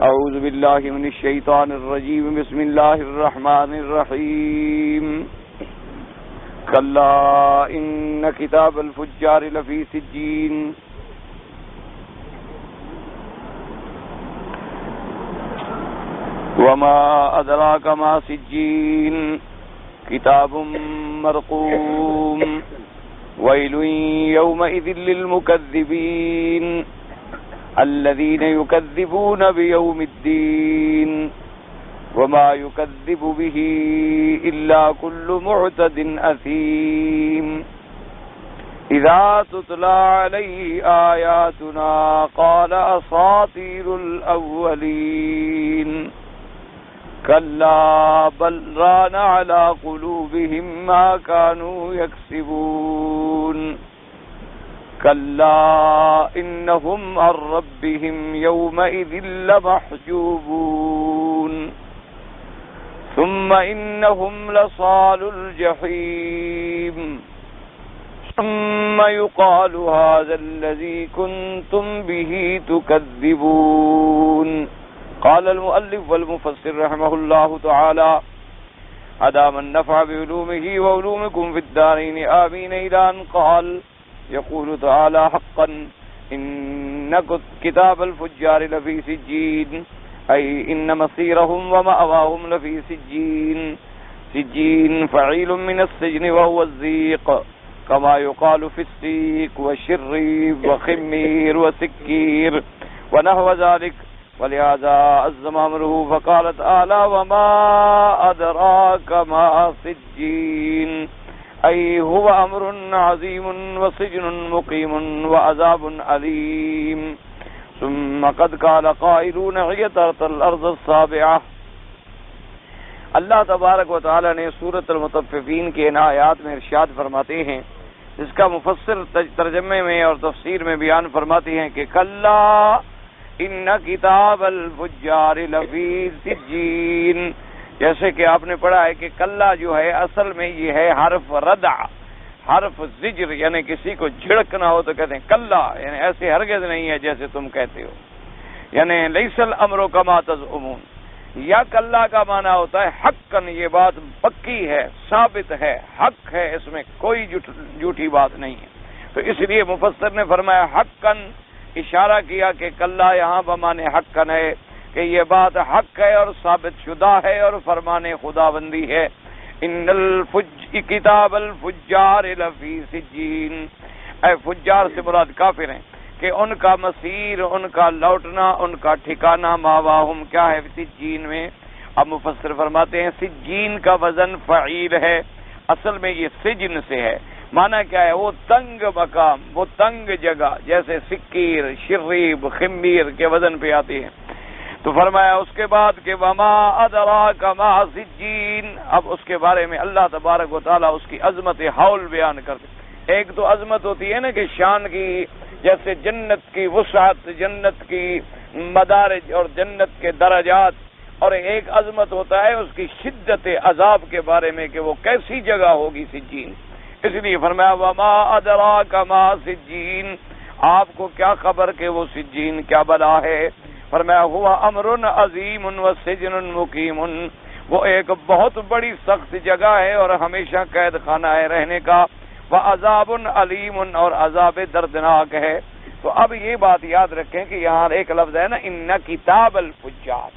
اعوذ باللہ من الشیطان الرجیم بسم اللہ الرحمن الرحیم کلا ان کتاب الفجار لفی سجین وما ادراک ما سجین کتاب مرقوم ویل یومئذ للمکذبین الذين يكذبون بيوم الدين وما يكذب به إلا كل معتد أثيم إذا تتلى عليه آياتنا قال أساطير الأولين كلا بل ران على قلوبهم ما كانوا يكسبون كلا إنهم عن ربهم يومئذ لمحجوبون ثم إنهم لصال الجحيم ثم يقال هذا الذي كنتم به تكذبون. قال المؤلف والمفسر رحمه الله تعالى أدام النفع بعلومه وعلومكم في الدارين آمين إلى أن قال يقول تعالى حقا إن كتاب الفجار لفي سجين أي إن مصيرهم ومأواهم لفي سجين. سجين فعيل من السجن وهو الزيق كما يقال في السيق والشريب وخمير وسكير ونحو ذلك ولهذا عظم أمره فقال تعالى وما أدراك ما سجين أي هو أمر عظيم وسجن مقيم وعذاب أليم. ثم قد قال قائلون عيترت الأرض السابعة. اللہ تبارک و تعالی نے سورۃ المطففین کے ان آیات میں ارشاد فرماتے ہیں، جس کا مفسر ترجمے میں اور تفسیر میں بیان فرماتے ہیں کہ کلا ان کتاب الفجار لفی سجین. جیسے کہ آپ نے پڑھا ہے کہ کلا جو ہے اصل میں یہ ہے حرف ردع، حرف زجر، یعنی کسی کو جھڑکنا ہو تو کہتے ہیں کلا، یعنی ایسے ہرگز نہیں ہے جیسے تم کہتے ہو، یعنی لیس الامر کما تزعمون. یا کلا کا معنی ہوتا ہے حقاً، یہ بات پکی ہے، ثابت ہے، حق ہے، اس میں کوئی جھوٹی بات نہیں ہے. تو اس لیے مفسر نے فرمایا حقاً، اشارہ کیا کہ کلا یہاں بمانے حقاً ہے کہ یہ بات حق ہے اور ثابت شدہ ہے اور فرمان خداوندی ہے. ان کتاب الفجار لفی سجین، اے فجار سے مراد کافر ہیں کہ ان کا مسیر، ان کا لوٹنا، ان کا ٹھکانہ ماواہم کیا ہے سجین میں. اب مفسر فرماتے ہیں سجین کا وزن فعیل ہے، اصل میں یہ سجن سے ہے. معنی کیا ہے؟ وہ تنگ مقام، وہ تنگ جگہ، جیسے سکیر، شریب، خمیر کے وزن پہ آتی ہے. تو فرمایا اس کے بعد کہ وما ادراک ما سجین. اب اس کے بارے میں اللہ تبارک و تعالیٰ اس کی عظمت حول بیان کرتے. ایک تو عظمت ہوتی ہے نا کہ شان کی، جیسے جنت کی وسعت، جنت کی مدارج اور جنت کے درجات، اور ایک عظمت ہوتا ہے اس کی شدت عذاب کے بارے میں کہ وہ کیسی جگہ ہوگی سجین. اس لیے فرمایا وما ادراک ما سجین، آپ کو کیا خبر کہ وہ سجین کیا بلا ہے. فرمایا ہوا امر عظیم و سجن مقیم، وہ ایک بہت بڑی سخت جگہ ہے اور ہمیشہ قید خانہ ہے رہنے کا. وعذاب علیم، اور عذاب دردناک ہے. تو اب یہ بات یاد رکھیں کہ یہاں ایک لفظ ہے نا ان کتاب الفجار،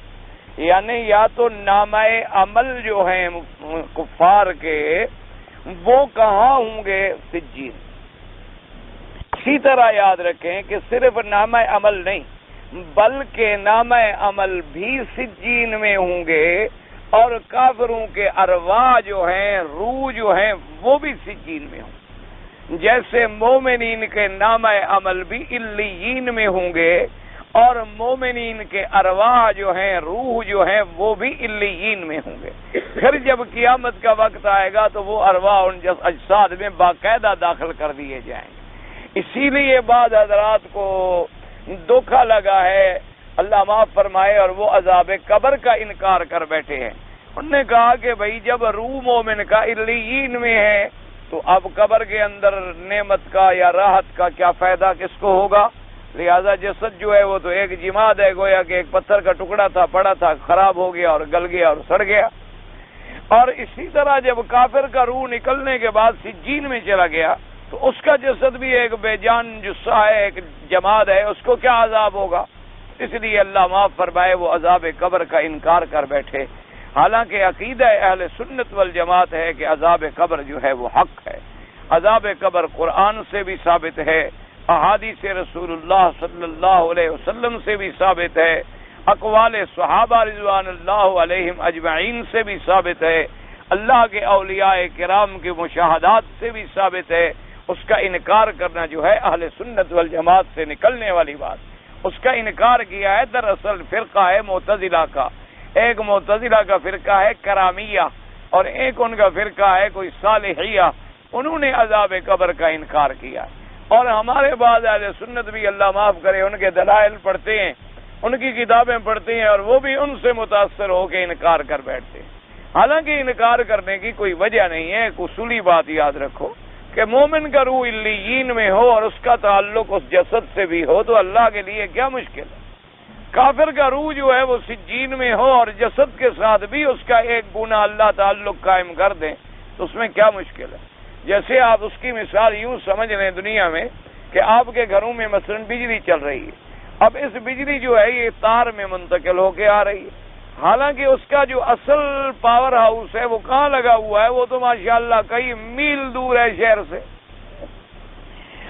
یعنی یا تو نامہ عمل جو ہیں کفار کے وہ کہاں ہوں گے؟ سجین. اسی طرح یاد رکھیں کہ صرف نامہ عمل نہیں بلکہ نامہ عمل بھی سجین میں ہوں گے، اور کافروں کے ارواح جو ہیں، روح جو ہیں، وہ بھی سجین میں ہوں. جیسے مومنین کے نامہ عمل بھی علیین میں ہوں گے، اور مومنین کے ارواح جو ہیں، روح جو ہیں، وہ بھی علیین میں ہوں گے. پھر جب قیامت کا وقت آئے گا تو وہ ارواح ان اجساد میں باقاعدہ داخل کر دیے جائیں گے. اسی لیے بعض حضرات کو دھوکا لگا ہے، اللہ معاف فرمائے، اور وہ عذاب قبر کا انکار کر بیٹھے ہیں. انہوں نے کہا کہ بھائی جب روح مومن کا علیین میں ہے تو اب قبر کے اندر نعمت کا یا راحت کا کیا فائدہ کس کو ہوگا؟ لہذا جسد جو ہے وہ تو ایک جماد ہے، گویا کہ ایک پتھر کا ٹکڑا تھا، پڑا تھا، خراب ہو گیا اور گل گیا اور سڑ گیا۔ اور اسی طرح جب کافر کا روح نکلنے کے بعد سجین میں چلا گیا تو اس کا جسد بھی ایک بے جان جثہ ہے، ایک جماد ہے، اس کو کیا عذاب ہوگا؟ اس لیے اللہ معاف فرمائے وہ عذاب قبر کا انکار کر بیٹھے، حالانکہ عقیدہ اہل سنت والجماعت ہے کہ عذاب قبر جو ہے وہ حق ہے۔ عذاب قبر قرآن سے بھی ثابت ہے، احادیث رسول اللہ صلی اللہ علیہ وسلم سے بھی ثابت ہے، اقوال صحابہ رضوان اللہ علیہم اجمعین سے بھی ثابت ہے، اللہ کے اولیاء کرام کے مشاہدات سے بھی ثابت ہے۔ اس کا انکار کرنا جو ہے اہل سنت والجماعت سے نکلنے والی بات، اس کا انکار کیا ہے دراصل فرقہ ہے معتزلہ کا، ایک معتزلہ کا فرقہ ہے کرامیہ اور ایک ان کا فرقہ ہے کوئی صالحیہ، انہوں نے عذاب قبر کا انکار کیا۔ اور ہمارے بعض اہل سنت بھی اللہ معاف کرے ان کے دلائل پڑھتے ہیں، ان کی کتابیں پڑھتے ہیں اور وہ بھی ان سے متاثر ہو کے انکار کر بیٹھتے ہیں، حالانکہ انکار کرنے کی کوئی وجہ نہیں ہے۔ ایک اصولی بات یاد رکھو کہ مومن کا روح علیین میں ہو اور اس کا تعلق اس جسد سے بھی ہو تو اللہ کے لیے کیا مشکل ہے؟ کافر کا روح جو ہے وہ سجین میں ہو اور جسد کے ساتھ بھی اس کا ایک گنا اللہ تعلق قائم کر دیں تو اس میں کیا مشکل ہے؟ جیسے آپ اس کی مثال یوں سمجھ لیں دنیا میں کہ آپ کے گھروں میں مثلا بجلی چل رہی ہے، اب اس بجلی جو ہے یہ تار میں منتقل ہو کے آ رہی ہے، حالانکہ اس کا جو اصل پاور ہاؤس ہے وہ کہاں لگا ہوا ہے؟ وہ تو ماشاءاللہ کئی میل دور ہے شہر سے،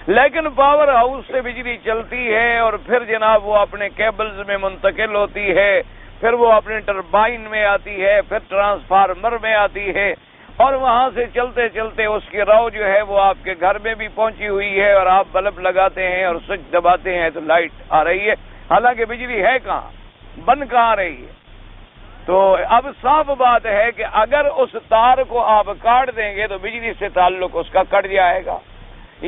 لیکن پاور ہاؤس سے بجلی چلتی ہے اور پھر جناب وہ اپنے کیبلز میں منتقل ہوتی ہے، پھر وہ اپنے ٹربائن میں آتی ہے، پھر ٹرانسفارمر میں آتی ہے، اور وہاں سے چلتے چلتے اس کی رو جو ہے وہ آپ کے گھر میں بھی پہنچی ہوئی ہے اور آپ بلب لگاتے ہیں اور سوئچ دباتے ہیں تو لائٹ آ رہی ہے، حالانکہ بجلی ہے کہاں، بن کہاں رہی ہے؟ تو اب صاف بات ہے کہ اگر اس تار کو آپ کاٹ دیں گے تو بجلی سے تعلق اس کا کٹ جائے گا،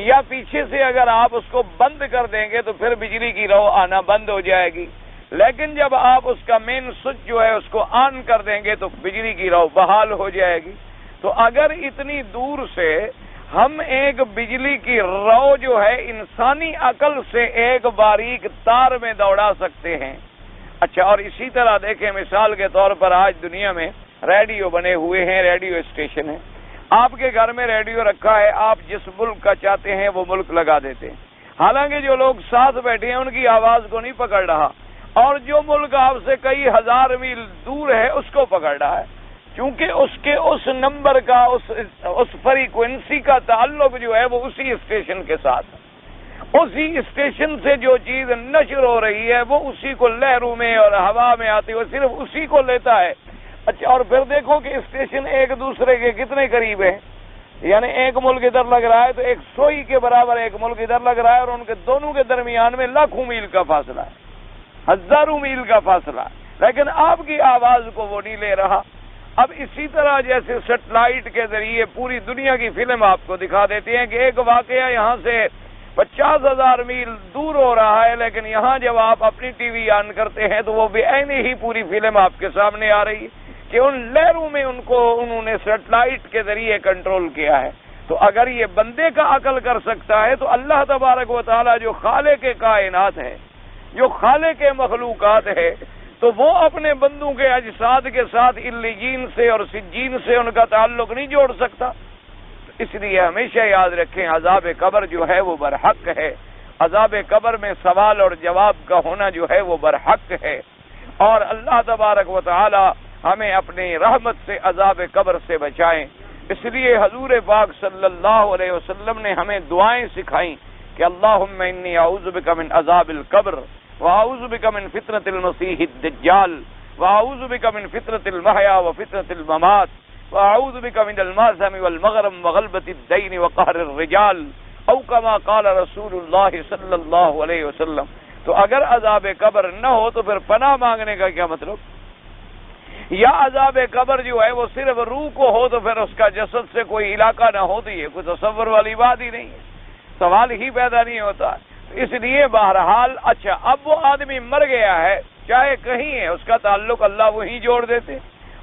یا پیچھے سے اگر آپ اس کو بند کر دیں گے تو پھر بجلی کی رو آنا بند ہو جائے گی، لیکن جب آپ اس کا مین سوئچ جو ہے اس کو آن کر دیں گے تو بجلی کی رو بحال ہو جائے گی۔ تو اگر اتنی دور سے ہم ایک بجلی کی رو جو ہے انسانی عقل سے ایک باریک تار میں دوڑا سکتے ہیں، اچھا، اور اسی طرح دیکھیں مثال کے طور پر آج دنیا میں ریڈیو بنے ہوئے ہیں، ریڈیو اسٹیشن ہیں، آپ کے گھر میں ریڈیو رکھا ہے، آپ جس ملک کا چاہتے ہیں وہ ملک لگا دیتے ہیں، حالانکہ جو لوگ ساتھ بیٹھے ہیں ان کی آواز کو نہیں پکڑ رہا، اور جو ملک آپ سے کئی ہزار میل دور ہے اس کو پکڑ رہا ہے، چونکہ اس کے اس نمبر کا اس فریکوینسی کا تعلق جو ہے وہ اسی اسٹیشن کے ساتھ ہے، اسی اسٹیشن سے جو چیز نشر ہو رہی ہے وہ اسی کو لہروں میں اور ہوا میں آتی ہوئی صرف اسی کو لیتا ہے۔ اچھا، اور پھر دیکھو کہ اسٹیشن ایک دوسرے کے کتنے قریب ہیں، یعنی ایک ملک ادھر لگ رہا ہے تو ایک سوئی کے برابر ایک ملک ادھر لگ رہا ہے اور ان کے دونوں کے درمیان میں لاکھوں میل کا فاصلہ ہے، ہزاروں میل کا فاصلہ ہے، لیکن آپ کی آواز کو وہ نہیں لے رہا۔ اب اسی طرح جیسے سیٹلائٹ کے ذریعے پوری دنیا کی فلم آپ کو دکھا دیتے ہیں کہ ایک واقعہ یہاں سے 50,000 میل دور ہو رہا ہے، لیکن یہاں جب آپ اپنی ٹی وی آن کرتے ہیں تو وہ بے عین ہی پوری فلم آپ کے سامنے آ رہی ہے کہ ان لہروں میں انہوں نے سیٹلائٹ کے ذریعے کنٹرول کیا ہے۔ تو اگر یہ بندے کا عقل کر سکتا ہے تو اللہ تبارک و تعالی جو خالق کائنات ہے، جو خالق مخلوقات ہے، تو وہ اپنے بندوں کے اجساد کے ساتھ علیین سے اور سجین سے ان کا تعلق نہیں جوڑ سکتا؟ اس لیے ہمیشہ یاد رکھیں عذاب قبر جو ہے وہ برحق ہے، عذاب قبر میں سوال اور جواب کا ہونا جو ہے وہ برحق ہے، اور اللہ تبارک و تعالی ہمیں اپنی رحمت سے عذاب قبر سے بچائیں۔ اس لیے حضور پاک صلی اللہ علیہ وسلم نے ہمیں دعائیں سکھائیں کہ اللہم انی اعوذ بک من عذاب القبر واعوذ بک من فتنة المسیح الدجال واعوذ بک من فتنة المحیا وفتنة الممات واعوذ بک من المأثم والمغرم وغلبۃ الدین وقہر الرجال او کما قال رسول اللہ صلی اللہ علیہ وسلم۔ تو اگر عذاب قبر نہ ہو تو پھر پناہ مانگنے کا کیا مطلب؟ یا عذاب قبر جو ہے وہ صرف روح کو ہو تو پھر اس کا جسد سے کوئی علاقہ نہ ہو تو یہ کوئی تصور والی بات ہی نہیں ہے، سوال ہی پیدا نہیں ہوتا۔ اس لیے بہرحال اچھا اب وہ آدمی مر گیا ہے چاہے کہیں ہے، اس کا تعلق اللہ وہیں جوڑ دیتے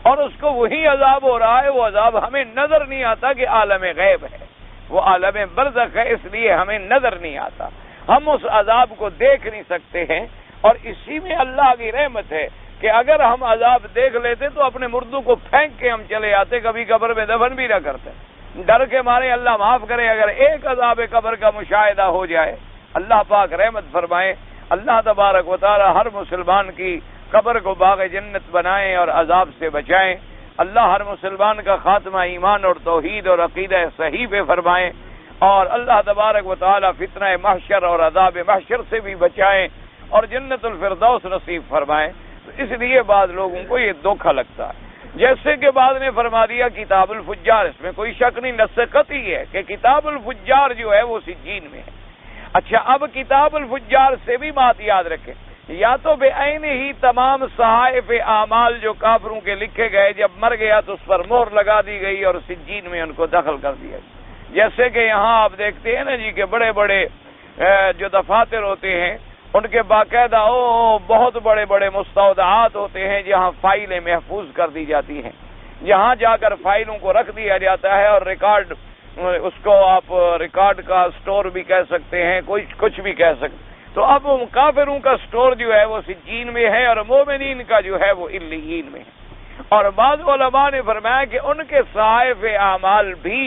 اور اس کو وہی عذاب ہو رہا ہے، وہ عذاب ہمیں نظر نہیں آتا کہ عالم غیب ہے، وہ عالم برزخ ہے، اس لیے ہمیں نظر نہیں آتا۔ ہم اس عذاب کو دیکھ نہیں سکتے ہیں، اور اسی میں اللہ کی رحمت ہے کہ اگر ہم عذاب دیکھ لیتے تو اپنے مردوں کو پھینک کے ہم چلے آتے، کبھی قبر میں دفن بھی نہ کرتے۔ ڈر کے مارے اللہ معاف کرے اگر ایک عذاب قبر کا مشاہدہ ہو جائے، اللہ پاک رحمت فرمائے، اللہ تبارک و تعالی ہر مسلمان کی قبر کو باغ جنت بنائیں اور عذاب سے بچائیں۔ اللہ ہر مسلمان کا خاتمہ ایمان اور توحید اور عقیدہ صحیح پہ فرمائیں، اور اللہ تبارک و تعالی فتنہ محشر اور عذاب محشر سے بھی بچائیں اور جنت الفردوس نصیب فرمائیں۔ تو اس لیے بعض لوگوں کو یہ دھوکا لگتا ہے، جیسے کہ بعض نے فرما دیا کتاب الفجار، اس میں کوئی شک نہیں، نص قطعی ہے کہ کتاب الفجار جو ہے وہ سجین میں ہے۔ اچھا، اب کتاب الفجار سے بھی بات یاد رکھیں، یا تو بے عین ہی تمام صحائف اعمال جو کافروں کے لکھے گئے جب مر گیا تو اس پر مہر لگا دی گئی اور سجین میں ان کو دخل کر دیا گیا، جیسے کہ یہاں آپ دیکھتے ہیں نا جی کہ بڑے بڑے جو دفاتر ہوتے ہیں ان کے باقاعدہ بہت بڑے بڑے مستودعات ہوتے ہیں جہاں فائلیں محفوظ کر دی جاتی ہیں، جہاں جا کر فائلوں کو رکھ دیا جاتا ہے، اور ریکارڈ، اس کو آپ ریکارڈ کا سٹور بھی کہہ سکتے ہیں، کچھ بھی کہہ سکتے ہیں۔ تو اب کافروں کا سٹور جو ہے وہ سجین میں ہے اور مومنین کا جو ہے وہ علیین میں ہے۔ اور بعض علماء نے فرمایا کہ ان کے صحائف اعمال بھی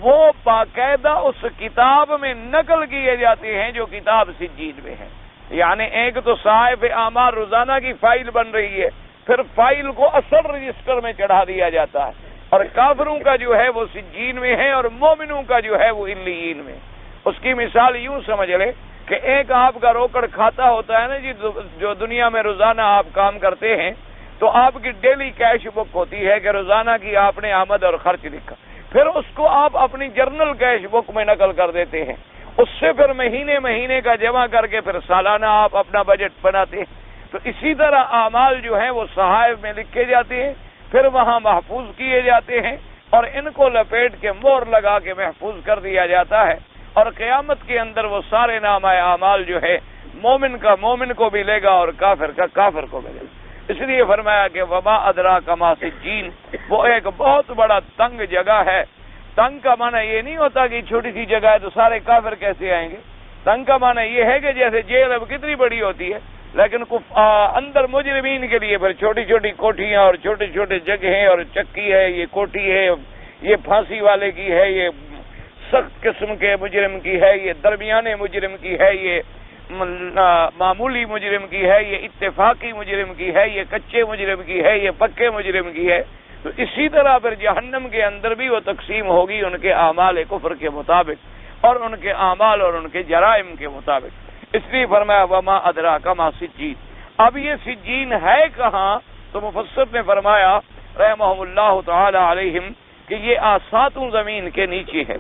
وہ باقاعدہ اس کتاب میں نقل کیے جاتے ہیں جو کتاب سجین میں ہے، یعنی ایک تو صحائف اعمال روزانہ کی فائل بن رہی ہے، پھر فائل کو اصل رجسٹر میں چڑھا دیا جاتا ہے، اور کافروں کا جو ہے وہ سجین میں ہے اور مومنوں کا جو ہے وہ علیین میں۔ اس کی مثال یوں سمجھ لے کہ ایک آپ کا روکڑ کھاتا ہوتا ہے نا جی، جو دنیا میں روزانہ آپ کام کرتے ہیں تو آپ کی ڈیلی کیش بک ہوتی ہے کہ روزانہ کی آپ نے آمد اور خرچ لکھا، پھر اس کو آپ اپنی جرنل کیش بک میں نقل کر دیتے ہیں، اس سے پھر مہینے کا جمع کر کے پھر سالانہ آپ اپنا بجٹ بناتے ہیں۔ تو اسی طرح اعمال جو ہیں وہ صحائف میں لکھے جاتے ہیں، پھر وہاں محفوظ کیے جاتے ہیں اور ان کو لپیٹ کے مہر لگا کے محفوظ کر دیا جاتا ہے، اور قیامت کے اندر وہ سارے نامہ اعمال جو ہے مومن کا مومن کو بھی لے گا اور کافر کا کافر کو ملے گا۔ اس لیے فرمایا کہ وما ادراک ما سجین، وہ ایک بہت بڑا تنگ جگہ ہے۔ تنگ کا معنی یہ نہیں ہوتا کہ چھوٹی سی جگہ ہے تو سارے کافر کیسے آئیں گے، تنگ کا معنی یہ ہے کہ جیسے جیل اب کتنی بڑی ہوتی ہے، لیکن اندر مجرمین کے لیے پھر چھوٹی چھوٹی کوٹھیاں اور چھوٹے چھوٹے جگہیں، اور چکی ہے، یہ کوٹھی ہے، یہ پھانسی والے کی ہے، یہ سخت قسم کے مجرم کی ہے، یہ درمیانے مجرم کی ہے، یہ معمولی مجرم کی ہے، یہ اتفاقی مجرم کی ہے، یہ کچے مجرم کی ہے، یہ پکے مجرم کی ہے۔ تو اسی طرح پھر جہنم کے اندر بھی وہ تقسیم ہوگی ان کے اعمال کفر کے مطابق اور ان کے اعمال اور ان کے جرائم کے مطابق۔ اس لیے فرمایا وما ادراک ما سجین۔ اب یہ سجین ہے کہاں؟ تو مفسر نے فرمایا رحمہ اللہ تعالی علیہم کہ یہ آساتوں زمین کے نیچے ہے،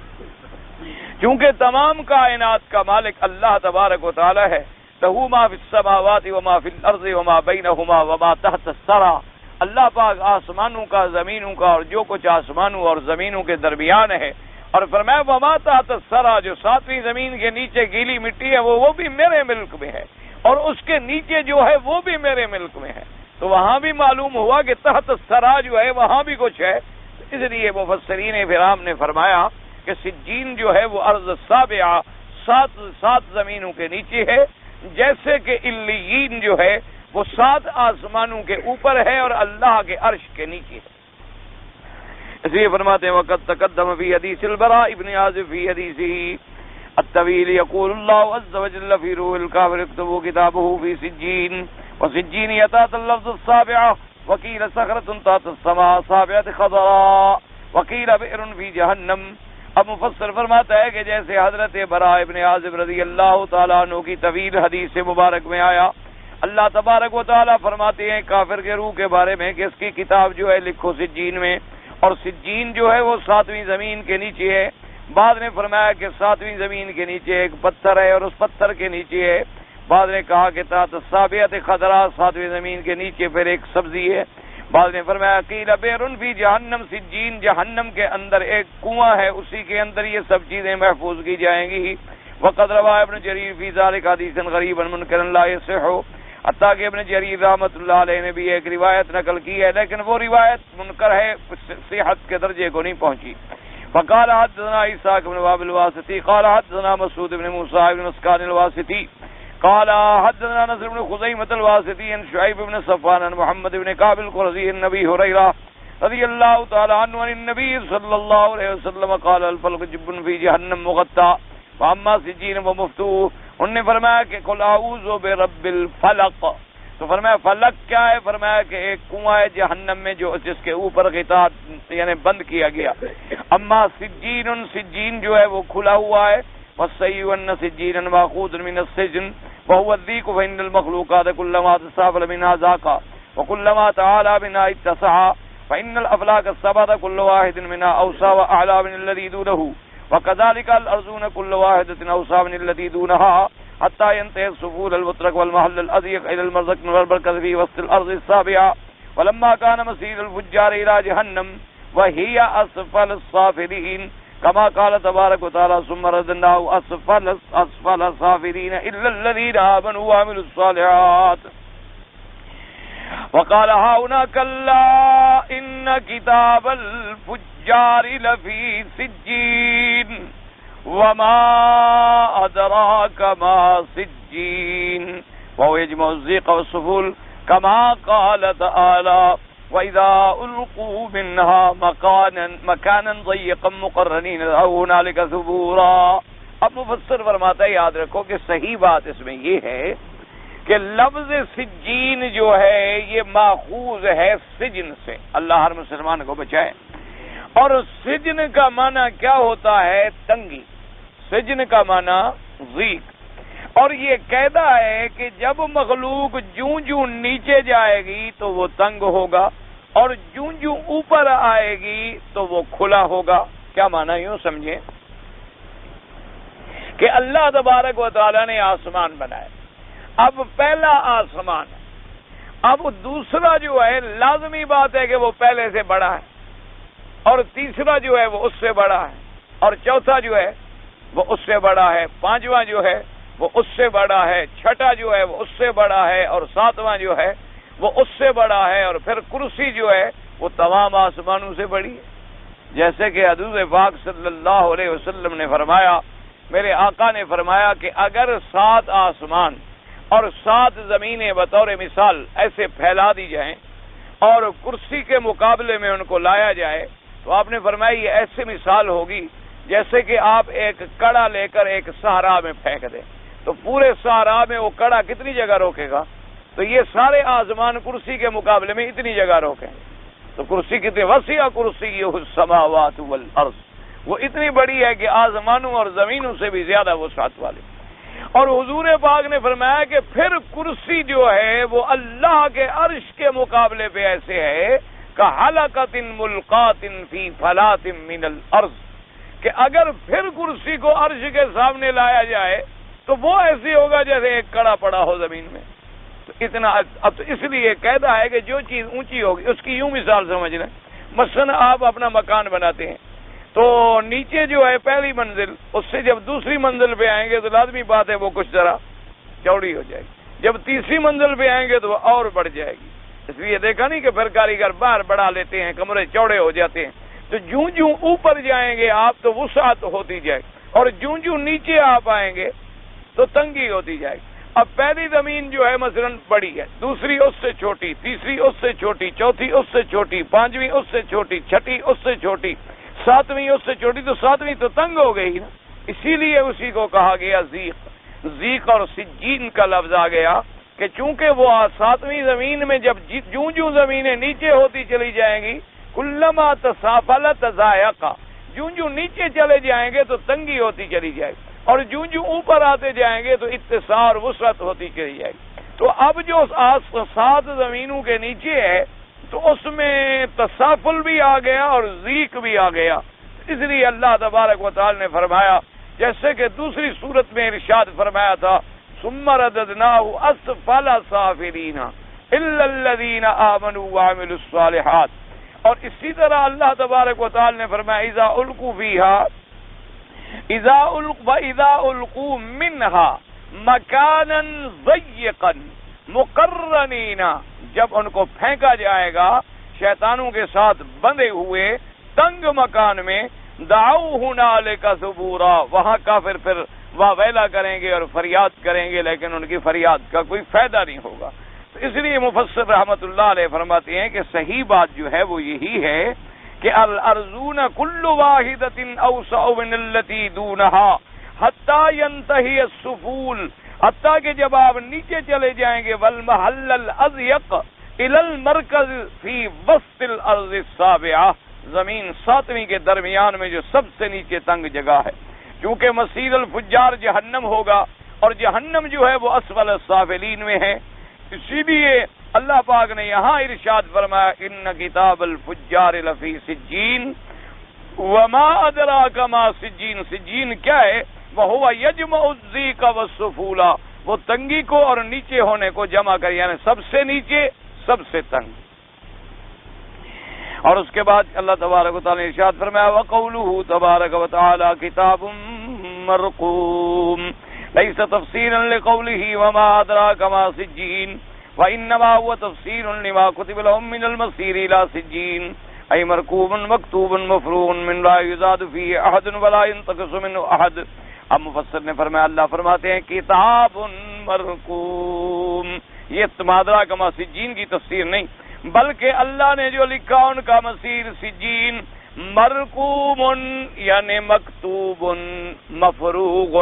کیونکہ تمام کائنات کا مالک اللہ تبارک و تعالی ہے۔ لہ ما فی السماوات وما فی الارض وما بینہما وما تحت الثری۔ اللہ پاک آسمانوں کا، زمینوں کا، اور جو کچھ آسمانوں اور زمینوں کے درمیان ہے، اور فرمایا وما تحت الثری، جو ساتویں زمین کے نیچے گیلی مٹی ہے وہ بھی میرے ملک میں ہے، اور اس کے نیچے جو ہے وہ بھی میرے ملک میں ہے۔ تو وہاں بھی معلوم ہوا کہ تحت الثری جو ہے وہاں بھی کچھ ہے۔ اس لیے مفسرین کرام نے فرمایا کہ سجین جو ہے وہ ارض سابعہ، سات زمینوں کے نیچے ہے، جیسے کہ علیین جو ہے وہ 7 آسمانوں کے اوپر ہے اور اللہ کے عرش کے نیچے ہے۔ اس لیے فرماتے ہیں وقت تقدم فی حدیث البراء ابن عازب فی حدیثہ الطویل یقول اللہ عز وجل فی روح الکافر اکتبوا کتابہ فی سجین وسجین یتات اللفظ السابعہ وقیل صخرۃ تحت السماء سابعۃ خضراء وقیل بئر فی جہنم۔ اب مفسر فرماتا ہے کہ جیسے حضرت براء ابن عازب رضی اللہ تعالیٰ عنہ کی طویل حدیث مبارک میں آیا، اللہ تبارک و تعالیٰ فرماتے ہیں کافر کے روح کے بارے میں کہ اس کی کتاب جو ہے لکھو سجین میں، اور سجین جو ہے وہ 7ویں زمین کے نیچے ہے۔ بعد نے فرمایا کہ 7ویں زمین کے نیچے ایک پتھر ہے اور اس پتھر کے نیچے ہے۔ بعد نے کہا کہ تحت السابعۃ خضراء، 7ویں زمین کے نیچے پھر ایک سبزی ہے۔ بعد نے فرمایا قیل بئر فی جہنم، سجین جہنم کے اندر ایک کنواں ہے، اسی کے اندر یہ سب چیزیں محفوظ کی جائیں گی۔ وقد روى ابن جریر فی ذلک حدیثا غریبا منکرا لا یصح، حتیٰ کہ ابن جریر رحمۃ اللہ علیہ نے بھی ایک روایت نقل کی ہے لیکن وہ روایت منکر ہے، صحت کے درجے کو نہیں پہنچی۔ فقال حدثنا عيسى بن وهب الواسطي قال حدثنا مسعود بن موسى بن مسكان الواسطي قال حدثنا نصر بن خزيمة الواسطي عن شعيب بن صفوان عن محمد بن كعب القرظي عن ابي هريرة رضی اللہ تعالی عنہ عن النبی صلی اللہ علیہ وسلم قال الفلق جب فی جہنم مغطى واما سجین ومفتوح. انہوں نے فرمایا کہ قل اعوذ برب الفلق. تو فرمایا فلک کیا ہے؟ فرمایا کہ ایک کنواں ہے جہنم میں جو جس کے اوپر غطا یعنی بند کیا گیا. اما سجین، سجین جو ہے وہ کھلا ہوا ہے. والصحیح ان سجینا ماخوذ من السجن وهو الضيق فإن المخلوقات كلما تسافل منها ذاقا وكلما تعالى منها اتسعا فإن الأفلاك السبعة كل واحد منها أوسع وأعلى من الذي دونه وكذلك الأرضون كل واحدة أوسع من الذي دونها حتى ينتهي السفول المترك والمحل الأضيق إلى المرزق والبركة في وسط الأرض السابعة. ولما كان مسير الفجار إلى جهنم وهي أسفل الصافلين كما قال تبارك وتعالى ثم رددناه أسفل الصافلين إلا الذين آمنوا وعملوا الصالحات. وقال هاهنا كلا إن كتاب الفجار لفي سجين وما أدراك ما سجين وهو يجمع الزيق والسفول كما قال تعالى وإذا ألقوا منها مكانا ضيقا مقرنين دعوا هنالك ثبورا. اب مفسر فرماتا ہے یاد رکھو کہ صحیح بات اس میں یہ ہے کہ لفظ سجین جو ہے یہ ماخوذ ہے سجن سے. اللہ ہر مسلمان کو بچائے. اور سجن کا معنی کیا ہوتا ہے؟ تنگی. سجن کا معنی ضیق. اور یہ قاعدہ ہے کہ جب مخلوق جوں جوں نیچے جائے گی تو وہ تنگ ہوگا اور جوں جوں اوپر آئے گی تو وہ کھلا ہوگا. کیا معنی؟ یوں سمجھیں کہ اللہ تبارک و تعالی نے آسمان بنائے. اب پہلا آسمان ہے. اب دوسرا جو ہے لازمی بات ہے کہ وہ پہلے سے بڑا ہے اور تیسرا جو ہے وہ اس سے بڑا ہے اور چوتھا جو ہے وہ اس سے بڑا ہے. پانچواں جو ہے وہ اس سے بڑا ہے. چھٹا جو ہے وہ اس سے بڑا ہے اور ساتواں جو ہے وہ اس سے بڑا ہے. اور پھر کرسی جو ہے وہ تمام آسمانوں سے بڑی ہے. جیسے کہ حضور پاک صلی اللہ علیہ وسلم نے فرمایا، میرے آقا نے فرمایا کہ اگر 7 آسمان اور 7 زمینیں بطور مثال ایسے پھیلا دی جائیں اور کرسی کے مقابلے میں ان کو لایا جائے تو آپ نے فرمایا یہ ایسے مثال ہوگی جیسے کہ آپ ایک کڑا لے کر ایک صحرا میں پھینک دیں تو پورے صحرا میں وہ کڑا کتنی جگہ روکے گا؟ تو یہ سارے آسمان کرسی کے مقابلے میں اتنی جگہ روکیں. تو کرسی کتنی وسیع کرسی السماوات والارض، وہ اتنی بڑی ہے کہ آسمانوں اور زمینوں سے بھی زیادہ وسعت والی. اور حضور پاک نے فرمایا کہ پھر کرسی جو ہے وہ اللہ کے عرش کے مقابلے پہ ایسے ہے کہ حلقۃ ملقات فی فلاۃ من الارض، کہ اگر پھر کرسی کو عرش کے سامنے لایا جائے تو وہ ایسے ہوگا جیسے ایک کڑا پڑا ہو زمین میں. تو اتنا اب تو اس لیے قاعدہ ہے کہ جو چیز اونچی ہوگی اس کی یوں مثال سمجھ لیں. مثلا آپ اپنا مکان بناتے ہیں تو نیچے جو ہے پہلی منزل، اس سے جب دوسری منزل پہ آئیں گے تو لازمی بات ہے وہ کچھ ذرا چوڑی ہو جائے گی. جب تیسری منزل پہ آئیں گے تو وہ اور بڑھ جائے گی. اس لیے دیکھا نہیں کہ پھر کاریگر باہر بڑھا لیتے ہیں، کمرے چوڑے ہو جاتے ہیں. تو جوں جوں اوپر جائیں گے آپ تو وسعت ہوتی جائے گی اور جوں جوں نیچے آپ آئیں گے تو تنگی ہوتی جائے گی. اب پہلی زمین جو ہے مثلا بڑی ہے، دوسری اس سے چھوٹی، تیسری اس سے چھوٹی، چوتھی اس سے چھوٹی، پانچویں اس سے چھوٹی، چھٹی اس سے چھوٹی، ساتویں اس سے چھوٹی، تو ساتویں تو تنگ ہو گئی نا. اسی لیے اسی کو کہا گیا زیق. زیق اور سجین کا لفظ آ گیا کہ چونکہ وہ 7ویں زمین میں جب جوں جوں زمینیں نیچے ہوتی چلی جائیں گی کلما تسافل تضایقا، جوں جوں نیچے چلے جائیں گے تو تنگی ہوتی چلی جائے گی اور جوں جوں اوپر آتے جائیں گے تو اتساع اور وسعت ہوتی چلی جائے گی. تو اب جو 7 زمینوں کے نیچے ہے تو اس میں تسافل بھی آ گیا اور ذیق بھی آ گیا. اس لیے اللہ تبارک و تعالی نے فرمایا جیسے کہ دوسری صورت میں ارشاد فرمایا تھا ثم رددناه اسفل سافلین الا الذین آمنوا وعملوا الصالحات. اور اسی طرح اللہ تبارک و تعالی نے فرمایا اذا القوا فیہا اذا القوا منها مکانا ضیقا مقرنین، جب ان کو پھینکا جائے گا شیطانوں کے ساتھ بندھے ہوئے تنگ مکان میں دعوا ہنالک ثبورا، وہاں کافر پھر واویلا کریں گے اور فریاد کریں گے، لیکن ان کی فریاد کا کوئی فائدہ نہیں ہوگا۔ تو اس لیے مفسر رحمت اللہ علیہ فرماتے ہیں کہ صحیح بات جو ہے وہ یہی ہے کہ الارضون کل واحدۃ اوسع من التي دونها حتی ينتهي السفول، حتیٰ کہ جب آپ نیچے چلے جائیں گے والمحل الاضيق الى المرکز فی وسط الارض السابعہ، زمین ساتویں کے درمیان میں جو سب سے نیچے تنگ جگہ ہے، کیونکہ مسیر الفجار جہنم ہوگا اور جہنم جو ہے وہ اسفل السافلین میں ہے، اسی لیے اللہ پاک نے یہاں ارشاد فرمایا ان کتاب الفجار لفی سجین وما ادراک ما سجین، سجین کیا ہے؟ وہو یجمع الضیق والسفول، وہ تنگی کو اور نیچے ہونے کو جمع کر، یعنی سب سے نیچے سب سے تنگ۔ اور اس کے بعد اللہ تبارک و تعالی نے ارشاد فرمایا وقولہ تبارک و تعالی کتاب مرقوم لیس تفسیرا لقولہ وما ادراک ما سجین وانما هو تفسیر لما كتب لهم من المسیر الى سجین ای مرقوم مکتوب مفروغ من لا یزاد فیہ احد ولا ينتقص منه احد۔ اب مفسر نے فرمایا، اللہ فرماتے ہیں کتاب مرقوم، یہ مادرا کما سجین کی تفسیر نہیں، بلکہ اللہ نے جو لکھا ان کا مسیر سجین، مرقوم یعنی مکتوب مفروغ۔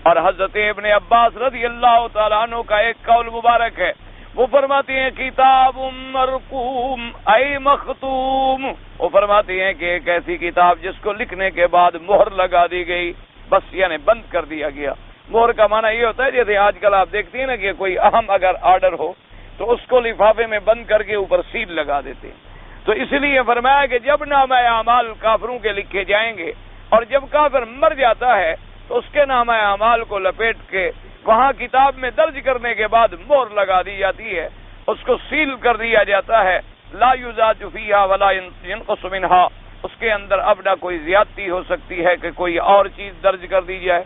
اور حضرت ابن عباس رضی اللہ تعالیٰ عنہ کا ایک قول مبارک ہے، وہ فرماتے ہیں کتاب مرقوم ای مختوم، وہ فرماتے ہیں کہ ایک ایسی کتاب جس کو لکھنے کے بعد مہر لگا دی گئی، بس یعنی بند کر دیا گیا۔ مہر کا معنی یہ ہوتا ہے جیسے آج کل آپ دیکھتے ہیں نا کہ کوئی اہم اگر آرڈر ہو تو اس کو لفافے میں بند کر کے اوپر سیل لگا دیتے ہیں۔ تو اس لیے فرمایا کہ جب نامہ اعمال کافروں کے لکھے جائیں گے اور جب کافر مر جاتا ہے تو اس کے نامہ اعمال کو لپیٹ کے وہاں کتاب میں درج کرنے کے بعد مہر لگا دی جاتی ہے، اس کو سیل کر دیا جاتا ہے، لا یزاد فیہا ولا ینقص منہا، اس کے اندر اب نہ کوئی زیادتی ہو سکتی ہے کہ کوئی اور چیز درج کر دی جائے،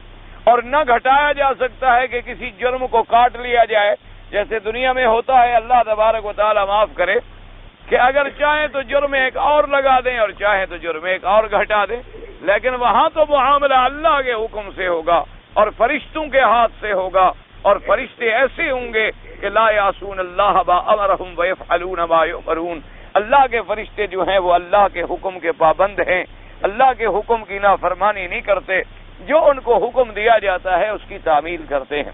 اور نہ گھٹایا جا سکتا ہے کہ کسی جرم کو کاٹ لیا جائے، جیسے دنیا میں ہوتا ہے۔ اللہ تبارک و تعالی معاف کرے کہ اگر چاہیں تو جرم ایک اور لگا دیں اور چاہیں تو جرم ایک اور گھٹا دیں، لیکن وہاں تو معاملہ اللہ کے حکم سے ہوگا اور فرشتوں کے ہاتھ سے ہوگا، اور فرشتے ایسے ہوں گے کہ لا یعصون اللہ ما امرہم ویفعلون ما یؤمرون، اللہ کے فرشتے جو ہیں وہ اللہ کے حکم کے پابند ہیں، اللہ کے حکم کی نافرمانی نہیں کرتے، جو ان کو حکم دیا جاتا ہے اس کی تعمیل کرتے ہیں۔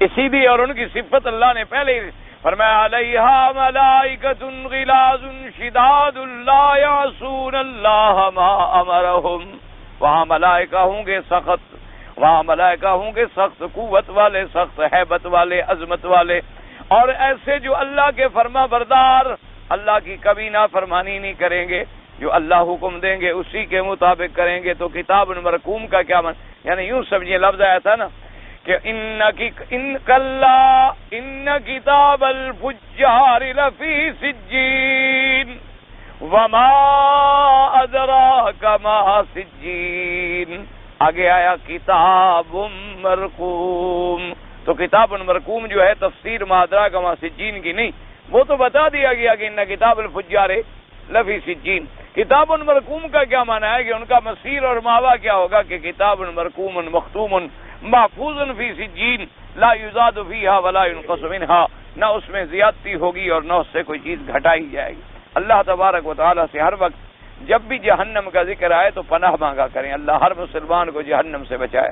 اسی لیے اور ان کی صفت اللہ نے پہلے فرمایا علیہا ملائکۃ غلاظ شداد لا یعصون اللہ ما امرہم، وہاں ملائکہ ہوں گے سخت، وہاں ملائکہ ہوں گے سخت قوت والے، سخت ہیبت والے، عظمت والے، اور ایسے جو اللہ کے فرما بردار، اللہ کی کبھی نافرمانی نہیں کریں گے، جو اللہ حکم دیں گے اسی کے مطابق کریں گے۔ تو کتاب مرقوم کا کیا معنی؟ یعنی یوں سمجھیے، لفظ آیا تھا نا کہ ان کتاب الفجار لفی سجین وما ادراک ما سجین، آگے آیا کتاب مرقوم، تو کتاب مرقوم جو ہے تفسیر ما ادراک ما سجین کی نہیں، وہ تو بتا دیا گیا کہ ان کتاب الفجار لفی سجین۔ کتاب مرقوم کا کیا معنی ہے کہ ان کا مسیر اور ماوا کیا ہوگا کہ کتاب مرقوم مختوم محفوظ فی سجین لا یزاد فیہا ولا ینقص منہا، نہ اس میں زیادتی ہوگی اور نہ اس سے کوئی چیز گھٹائی جائے گی۔ اللہ تبارک و تعالی سے ہر وقت جب بھی جہنم کا ذکر آئے تو پناہ مانگا کریں، اللہ ہر مسلمان کو جہنم سے بچائے۔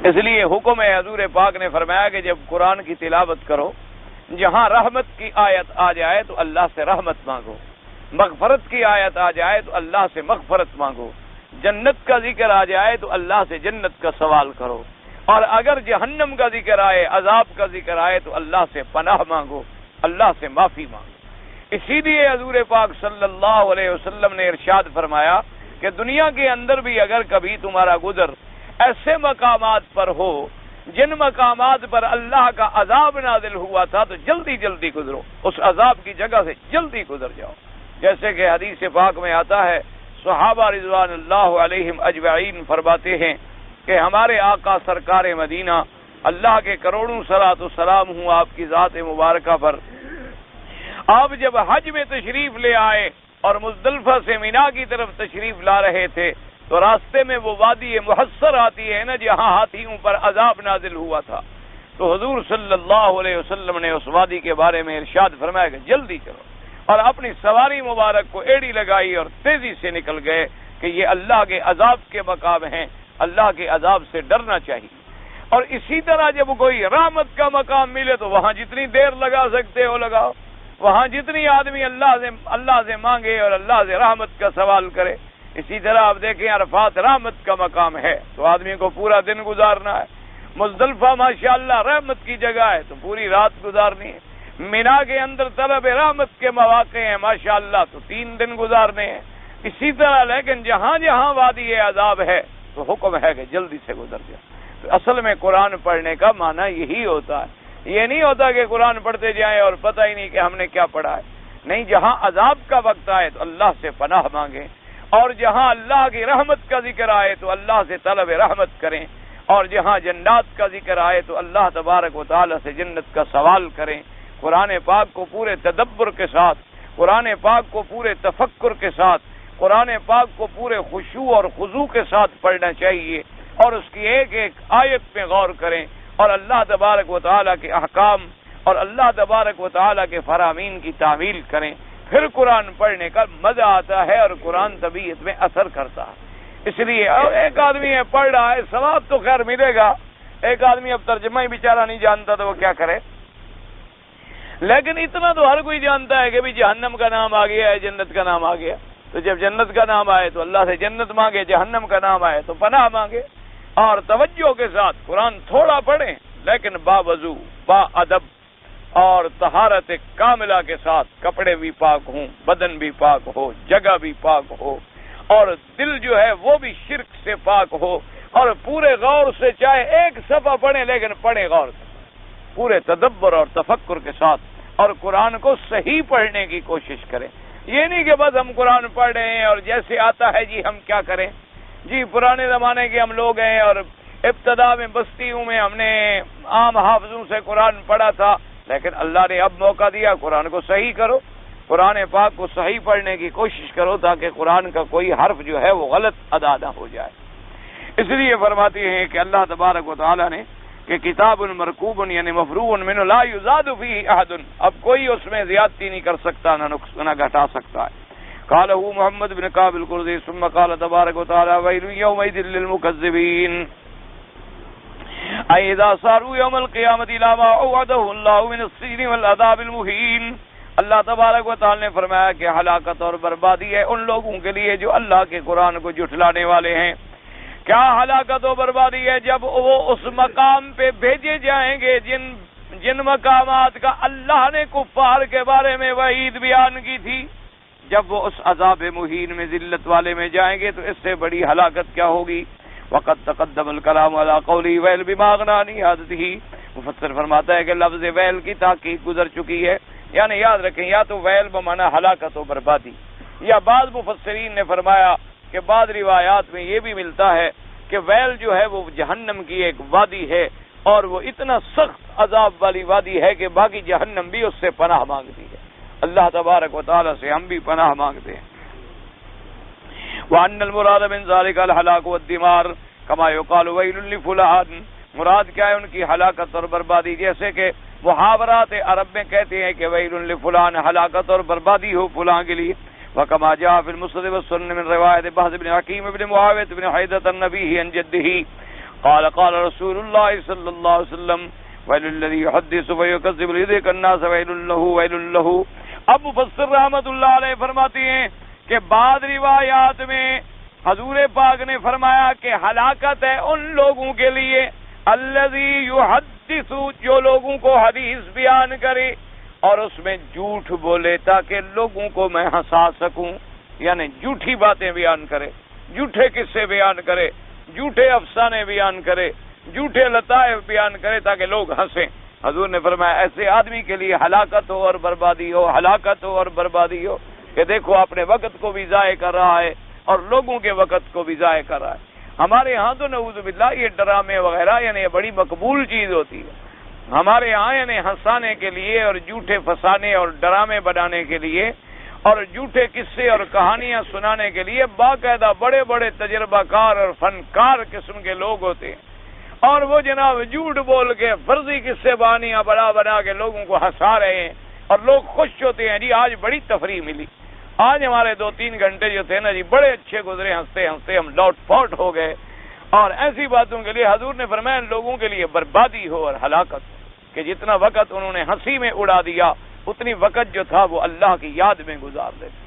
اس لیے حکم حضور پاک نے فرمایا کہ جب قرآن کی تلاوت کرو، جہاں رحمت کی آیت آ جائے تو اللہ سے رحمت مانگو، مغفرت کی آیت آ جائے تو اللہ سے مغفرت مانگو، جنت کا ذکر آ جائے تو اللہ سے جنت کا سوال کرو، اور اگر جہنم کا ذکر آئے، عذاب کا ذکر آئے تو اللہ سے پناہ مانگو، اللہ سے معافی مانگو۔ اسی لیے حضور پاک صلی اللہ علیہ وسلم نے ارشاد فرمایا کہ دنیا کے اندر بھی اگر کبھی تمہارا گزر ایسے مقامات پر ہو جن مقامات پر اللہ کا عذاب نازل ہوا تھا تو جلدی جلدی گزرو، اس عذاب کی جگہ سے جلدی گزر جاؤ، جیسے کہ حدیث پاک میں آتا ہے، صحابہ رضوان اللہ علیہم اجمعین فرماتے ہیں کہ ہمارے آقا سرکار مدینہ، اللہ کے کروڑوں صلاۃ و سلام ہوں آپ کی ذات مبارکہ پر، آپ جب حج میں تشریف لے آئے اور مزدلفہ سے مینا کی طرف تشریف لا رہے تھے تو راستے میں وہ وادی محصر آتی ہے نا جہاں ہاتھیوں پر عذاب نازل ہوا تھا، تو حضور صلی اللہ علیہ وسلم نے اس وادی کے بارے میں ارشاد فرمایا کہ جلدی چلو، اور اپنی سواری مبارک کو ایڑی لگائی اور تیزی سے نکل گئے کہ یہ اللہ کے عذاب کے مقام ہیں، اللہ کے عذاب سے ڈرنا چاہیے۔ اور اسی طرح جب کوئی رحمت کا مقام ملے تو وہاں جتنی دیر لگا سکتے ہو لگاؤ، وہاں جتنی آدمی اللہ سے مانگے اور اللہ سے رحمت کا سوال کرے۔ اسی طرح آپ دیکھیں عرفات رحمت کا مقام ہے تو آدمی کو پورا دن گزارنا ہے، مزدلفہ ماشاءاللہ رحمت کی جگہ ہے تو پوری رات گزارنی ہے، مینا کے اندر طلب رحمت کے مواقع ہیں ماشاءاللہ تو 3 دن گزارنے ہیں۔ اسی طرح لیکن جہاں جہاں وادی عذاب ہے تو حکم ہے کہ جلدی سے گزر جائے۔ تو اصل میں قرآن پڑھنے کا معنی یہی ہوتا ہے، یہ نہیں ہوتا کہ قرآن پڑھتے جائیں اور پتہ ہی نہیں کہ ہم نے کیا پڑھا ہے، نہیں، جہاں عذاب کا وقت آئے تو اللہ سے پناہ مانگیں، اور جہاں اللہ کی رحمت کا ذکر آئے تو اللہ سے طلب رحمت کریں، اور جہاں جنات کا ذکر آئے تو اللہ تبارک و تعالی سے جنت کا سوال کریں۔ قرآن پاک کو پورے تدبر کے ساتھ، قرآن پاک کو پورے تفکر کے ساتھ، قرآن پاک کو پورے خشوع اور خضوع کے ساتھ پڑھنا چاہیے، اور اس کی ایک ایک آیت پہ غور کریں، اور اللہ تبارک و تعالیٰ کے احکام اور اللہ تبارک و تعالیٰ کے فرامین کی تعمیل کریں، پھر قرآن پڑھنے کا مزہ آتا ہے اور قرآن طبیعت میں اثر کرتا ہے۔ اس لیے ایک آدمی ہے پڑھ رہا ہے، ثواب تو خیر ملے گا، ایک آدمی اب ترجمہ ہی بیچارہ نہیں جانتا تو وہ کیا کرے، لیکن اتنا تو ہر کوئی جانتا ہے کہ بھی جہنم کا نام آ گیا ہے، جنت کا نام آ گیا، تو جب جنت کا نام آئے تو اللہ سے جنت مانگے، جہنم کا نام آئے تو پناہ مانگے، اور توجہ کے ساتھ قرآن تھوڑا پڑھیں لیکن باوضو، با ادب اور طہارت کاملہ کے ساتھ، کپڑے بھی پاک ہوں، بدن بھی پاک ہو، جگہ بھی پاک ہو، اور دل جو ہے وہ بھی شرک سے پاک ہو، اور پورے غور سے چاہے ایک صفحہ پڑھیں لیکن پڑھیں غور سے، پورے تدبر اور تفکر کے ساتھ، اور قرآن کو صحیح پڑھنے کی کوشش کریں۔ یہ نہیں کہ بس ہم قرآن پڑھ رہے ہیں اور جیسے آتا ہے جی ہم کیا کریں، جی پرانے زمانے کے ہم لوگ ہیں اور ابتدا میں بستیوں میں ہم نے عام حافظوں سے قرآن پڑھا تھا، لیکن اللہ نے اب موقع دیا قرآن کو صحیح کرو، قرآن پاک کو صحیح پڑھنے کی کوشش کرو تاکہ قرآن کا کوئی حرف جو ہے وہ غلط ادا نہ ہو جائے۔ اس لیے فرماتے ہیں کہ اللہ تبارک و تعالی نے کہ کتاب مرکوب یعنی مفروع من لا یزاد فیہ احد، اب کوئی اس میں زیادتی نہیں کر سکتا نہ گھٹا سکتا ہے۔ قالہ محمد بن کعب القرظی ثم قال تبارک و تعالی ویل یومئذ للمکذبین اذا صاروا یوم القیامۃ الی ما اوعدہ اللہ من السجن والعذاب المہین۔ اللہ تبارک و تعالی نے فرمایا کہ ہلاکت اور بربادی ہے ان لوگوں کے لیے جو اللہ کے قرآن کو جھٹلانے والے ہیں۔ کیا ہلاکت و بربادی ہے؟ جب وہ اس مقام پہ بھیجے جائیں گے جن مقامات کا اللہ نے کفار کے بارے میں وعید بیان کی تھی، جب وہ اس عذاب مہین میں ذلت والے میں جائیں گے تو اس سے بڑی ہلاکت کیا ہوگی؟ وقد تقدم الکلام علی قولی ویل بما اغنی عن عادتہ، مفسر فرماتا ہے کہ لفظ ویل کی تحقیق گزر چکی ہے، یعنی یاد رکھیں یا تو ویل بمعنی ہلاکت و بربادی، یا بعض مفسرین نے فرمایا کہ بعض روایات میں یہ بھی ملتا ہے کہ ویل جو ہے وہ جہنم کی ایک وادی ہے، اور وہ اتنا سخت عذاب والی وادی ہے کہ باقی جہنم بھی اس سے پناہ مانگتی ہے۔ اللہ تبارک و تعالی سے ہم بھی پناہ مانگتے ہیں۔ وَأَنَّ الْمُرَادَ مِنْ ذَلِكَ الْهَلَاكُ وَالدِّمَارُ كَمَا يُقَالُ وَيْلٌ لِفُلَانٍ، مراد کیا ہے ان کی ہلاکت اور بربادی، جیسے کہ محاورات عرب میں کہتے ہیں کہ وَيْلٌ لِفُلَانٍ، ہلاکت اور بربادی ہو فلاں کے لیے۔ وَكَمَا جَاءَ فِي الْمُسْنَدِ وَالسُّنَنِ مِنْ رِوَایَةِ بَهْزِ بْنِ حَكِيمِ بْنِ مُعَاوِيَةَ بْنِ حَيْدَةَ عن أبيه عن جده قال قال رسول الله صلى الله عليه وسلم ويل الذي يحدث ويكذب ليذيق الناس ويل له۔ اب مفسر رحمت اللہ علیہ فرماتے ہیں کہ بعض روایات میں حضور پاک نے فرمایا کہ ہلاکت ہے ان لوگوں کے لیے الذی یحدث، جو لوگوں کو حدیث بیان کرے اور اس میں جھوٹ بولے تاکہ لوگوں کو میں ہنسا سکوں، یعنی جھوٹی باتیں بیان کرے، جھوٹے قصے بیان کرے، جھوٹے افسانے بیان کرے، جھوٹے لطائف بیان کرے تاکہ لوگ ہنسیں۔ حضور نے فرمایا ایسے آدمی کے لیے ہلاکت ہو اور بربادی ہو، ہلاکت ہو اور بربادی ہو، کہ دیکھو اپنے وقت کو بھی ضائع کر رہا ہے اور لوگوں کے وقت کو بھی ضائع کر رہا ہے۔ ہمارے ہاں تو نعوذ باللہ یہ ڈرامے وغیرہ یعنی یہ بڑی مقبول چیز ہوتی ہے، ہمارے ہاں یعنی ہنسانے کے لیے اور جھوٹے پھنسانے اور ڈرامے بنانے کے لیے اور جھوٹے قصے اور کہانیاں سنانے کے لیے باقاعدہ بڑے بڑے تجربہ کار اور فنکار قسم کے لوگ ہوتے ہیں، اور وہ جناب جھوٹ بول کے فرضی قصے بانیاں بنا کے لوگوں کو ہنسا رہے ہیں، اور لوگ خوش ہوتے ہیں جی آج بڑی تفریح ملی، آج ہمارے 2-3 گھنٹے جو تھے نا جی بڑے اچھے گزرے، ہنستے ہنستے ہم لوٹ پوٹ ہو گئے۔ اور ایسی باتوں کے لیے حضور نے فرمایا ان لوگوں کے لیے بربادی ہو اور ہلاکت ہو کہ جتنا وقت انہوں نے ہنسی میں اڑا دیا اتنی وقت جو تھا وہ اللہ کی یاد میں گزار دیتے،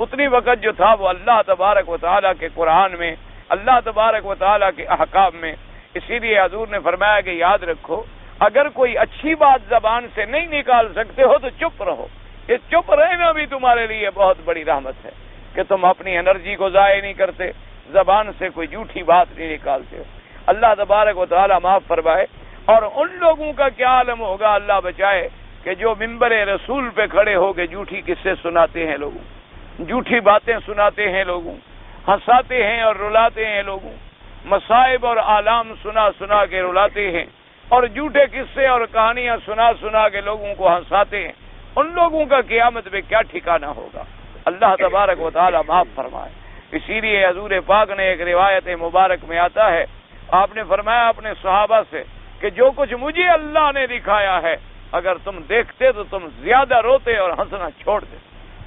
اتنی وقت جو تھا وہ اللہ تبارک و تعالیٰ کے قرآن میں، اللہ تبارک و تعالیٰ کے احکام میں۔ اسی لیے حضور نے فرمایا کہ یاد رکھو اگر کوئی اچھی بات زبان سے نہیں نکال سکتے ہو تو چپ رہو، یہ چپ رہنا بھی تمہارے لیے بہت بڑی رحمت ہے کہ تم اپنی انرجی کو ضائع نہیں کرتے، زبان سے کوئی جھوٹی بات نہیں نکالتے ہو۔ اللہ تبارک و تعالیٰ معاف فرمائے۔ اور ان لوگوں کا کیا عالم ہوگا اللہ بچائے کہ جو ممبر رسول پہ کھڑے ہو کے جھوٹی قصے سناتے ہیں لوگوں، جھوٹی باتیں سناتے ہیں لوگوں، ہنساتے ہیں اور رلاتے ہیں لوگوں، مصائب اور آلام سنا کے رلاتے ہیں، اور جھوٹے قصے اور کہانیاں سنا کے لوگوں کو ہنساتے ہیں، ان لوگوں کا قیامت میں کیا ٹھکانہ ہوگا، اللہ تبارک و تعالیٰ معاف فرمائے۔ اسی لیے حضور پاک نے ایک روایت مبارک میں آتا ہے، آپ نے فرمایا اپنے صحابہ سے کہ جو کچھ مجھے اللہ نے دکھایا ہے اگر تم دیکھتے تو تم زیادہ روتے اور ہنسنا چھوڑ دیتے،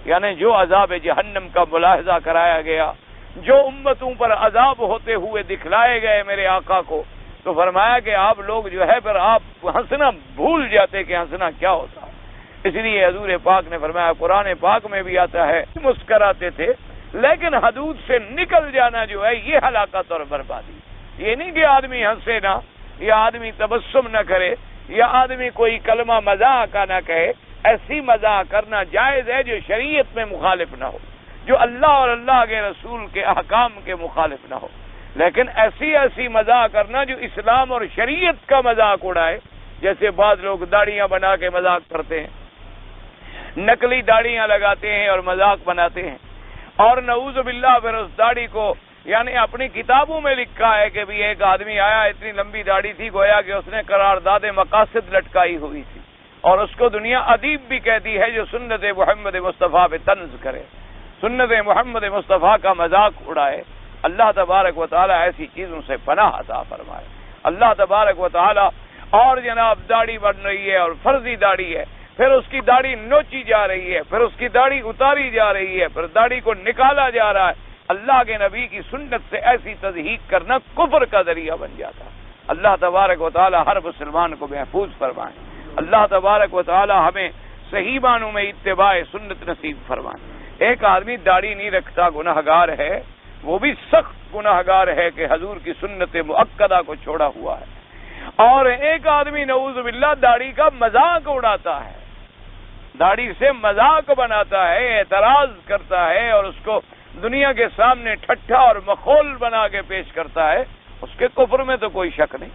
یعنی جو عذاب جہنم کا ملاحظہ کرایا گیا، جو امتوں پر عذاب ہوتے ہوئے دکھلائے گئے میرے آقا کو، تو فرمایا کہ آپ لوگ جو ہے پھر آپ ہنسنا بھول جاتے کہ ہنسنا کیا ہوتا ہے۔ اس لیے حضور پاک نے فرمایا، قرآن پاک میں بھی آتا ہے مسکراتے تھے لیکن حدود سے نکل جانا جو ہے یہ ہلاکت اور بربادی۔ یہ نہیں کہ آدمی ہنسے نہ، یا آدمی تبسم نہ کرے، یا آدمی کوئی کلمہ مذاق کا نہ کہے، ایسی مذاق کرنا جائز ہے جو شریعت میں مخالف نہ ہو، جو اللہ اور اللہ کے رسول کے احکام کے مخالف نہ ہو، لیکن ایسی مذاق کرنا جو اسلام اور شریعت کا مذاق اڑائے، جیسے بعض لوگ داڑیاں بنا کے مذاق کرتے ہیں، نقلی داڑیاں لگاتے ہیں اور مذاق بناتے ہیں، اور نعوذ باللہ پھر اس داڑھی کو یعنی اپنی کتابوں میں لکھا ہے کہ بھی ایک آدمی آیا اتنی لمبی داڑھی تھی گویا کہ اس نے قرارداد مقاصد لٹکائی ہوئی تھی، اور اس کو دنیا ادیب بھی کہتی ہے جو سنت محمد مصطفیٰ پہ طنز کرے، سنت محمد مصطفیٰ کا مذاق اڑائے۔ اللہ تبارک و تعالیٰ ایسی چیزوں سے پناہ عطا فرمائے۔ اللہ تبارک و تعالیٰ اور جناب داڑھی بن رہی ہے اور فرضی داڑھی ہے، پھر اس کی داڑھی نوچی جا رہی ہے، پھر اس کی داڑھی اتاری جا رہی ہے، پھر داڑھی کو نکالا جا رہا ہے۔ اللہ کے نبی کی سنت سے ایسی تضحیق کرنا کفر کا ذریعہ بن جاتا ہے۔ اللہ تبارک و تعالی ہر مسلمان کو محفوظ فرمائے۔ اللہ تبارک و تعالی ہمیں صحیح معنوں میں اتباع سنت نصیب فرمائے۔ ایک آدمی داڑھی نہیں رکھتا گناہگار ہے، وہ بھی سخت گناہگار ہے کہ حضور کی سنت مؤکدہ کو چھوڑا ہوا ہے، اور ایک آدمی نعوذ باللہ داڑھی کا مذاق اڑاتا ہے، داڑھی سے مذاق بناتا ہے، اعتراض کرتا ہے اور اس کو دنیا کے سامنے ٹھٹھا اور مخول بنا کے پیش کرتا ہے، اس کے کفر میں تو کوئی شک نہیں۔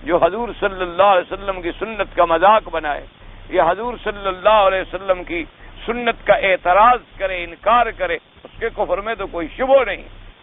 جو حضور صلی اللہ علیہ وسلم کی سنت کا مذاق بنائے یا حضور صلی اللہ علیہ وسلم کی سنت کا اعتراض کرے، انکار کرے، اس کے کفر میں تو کوئی شبہ نہیں،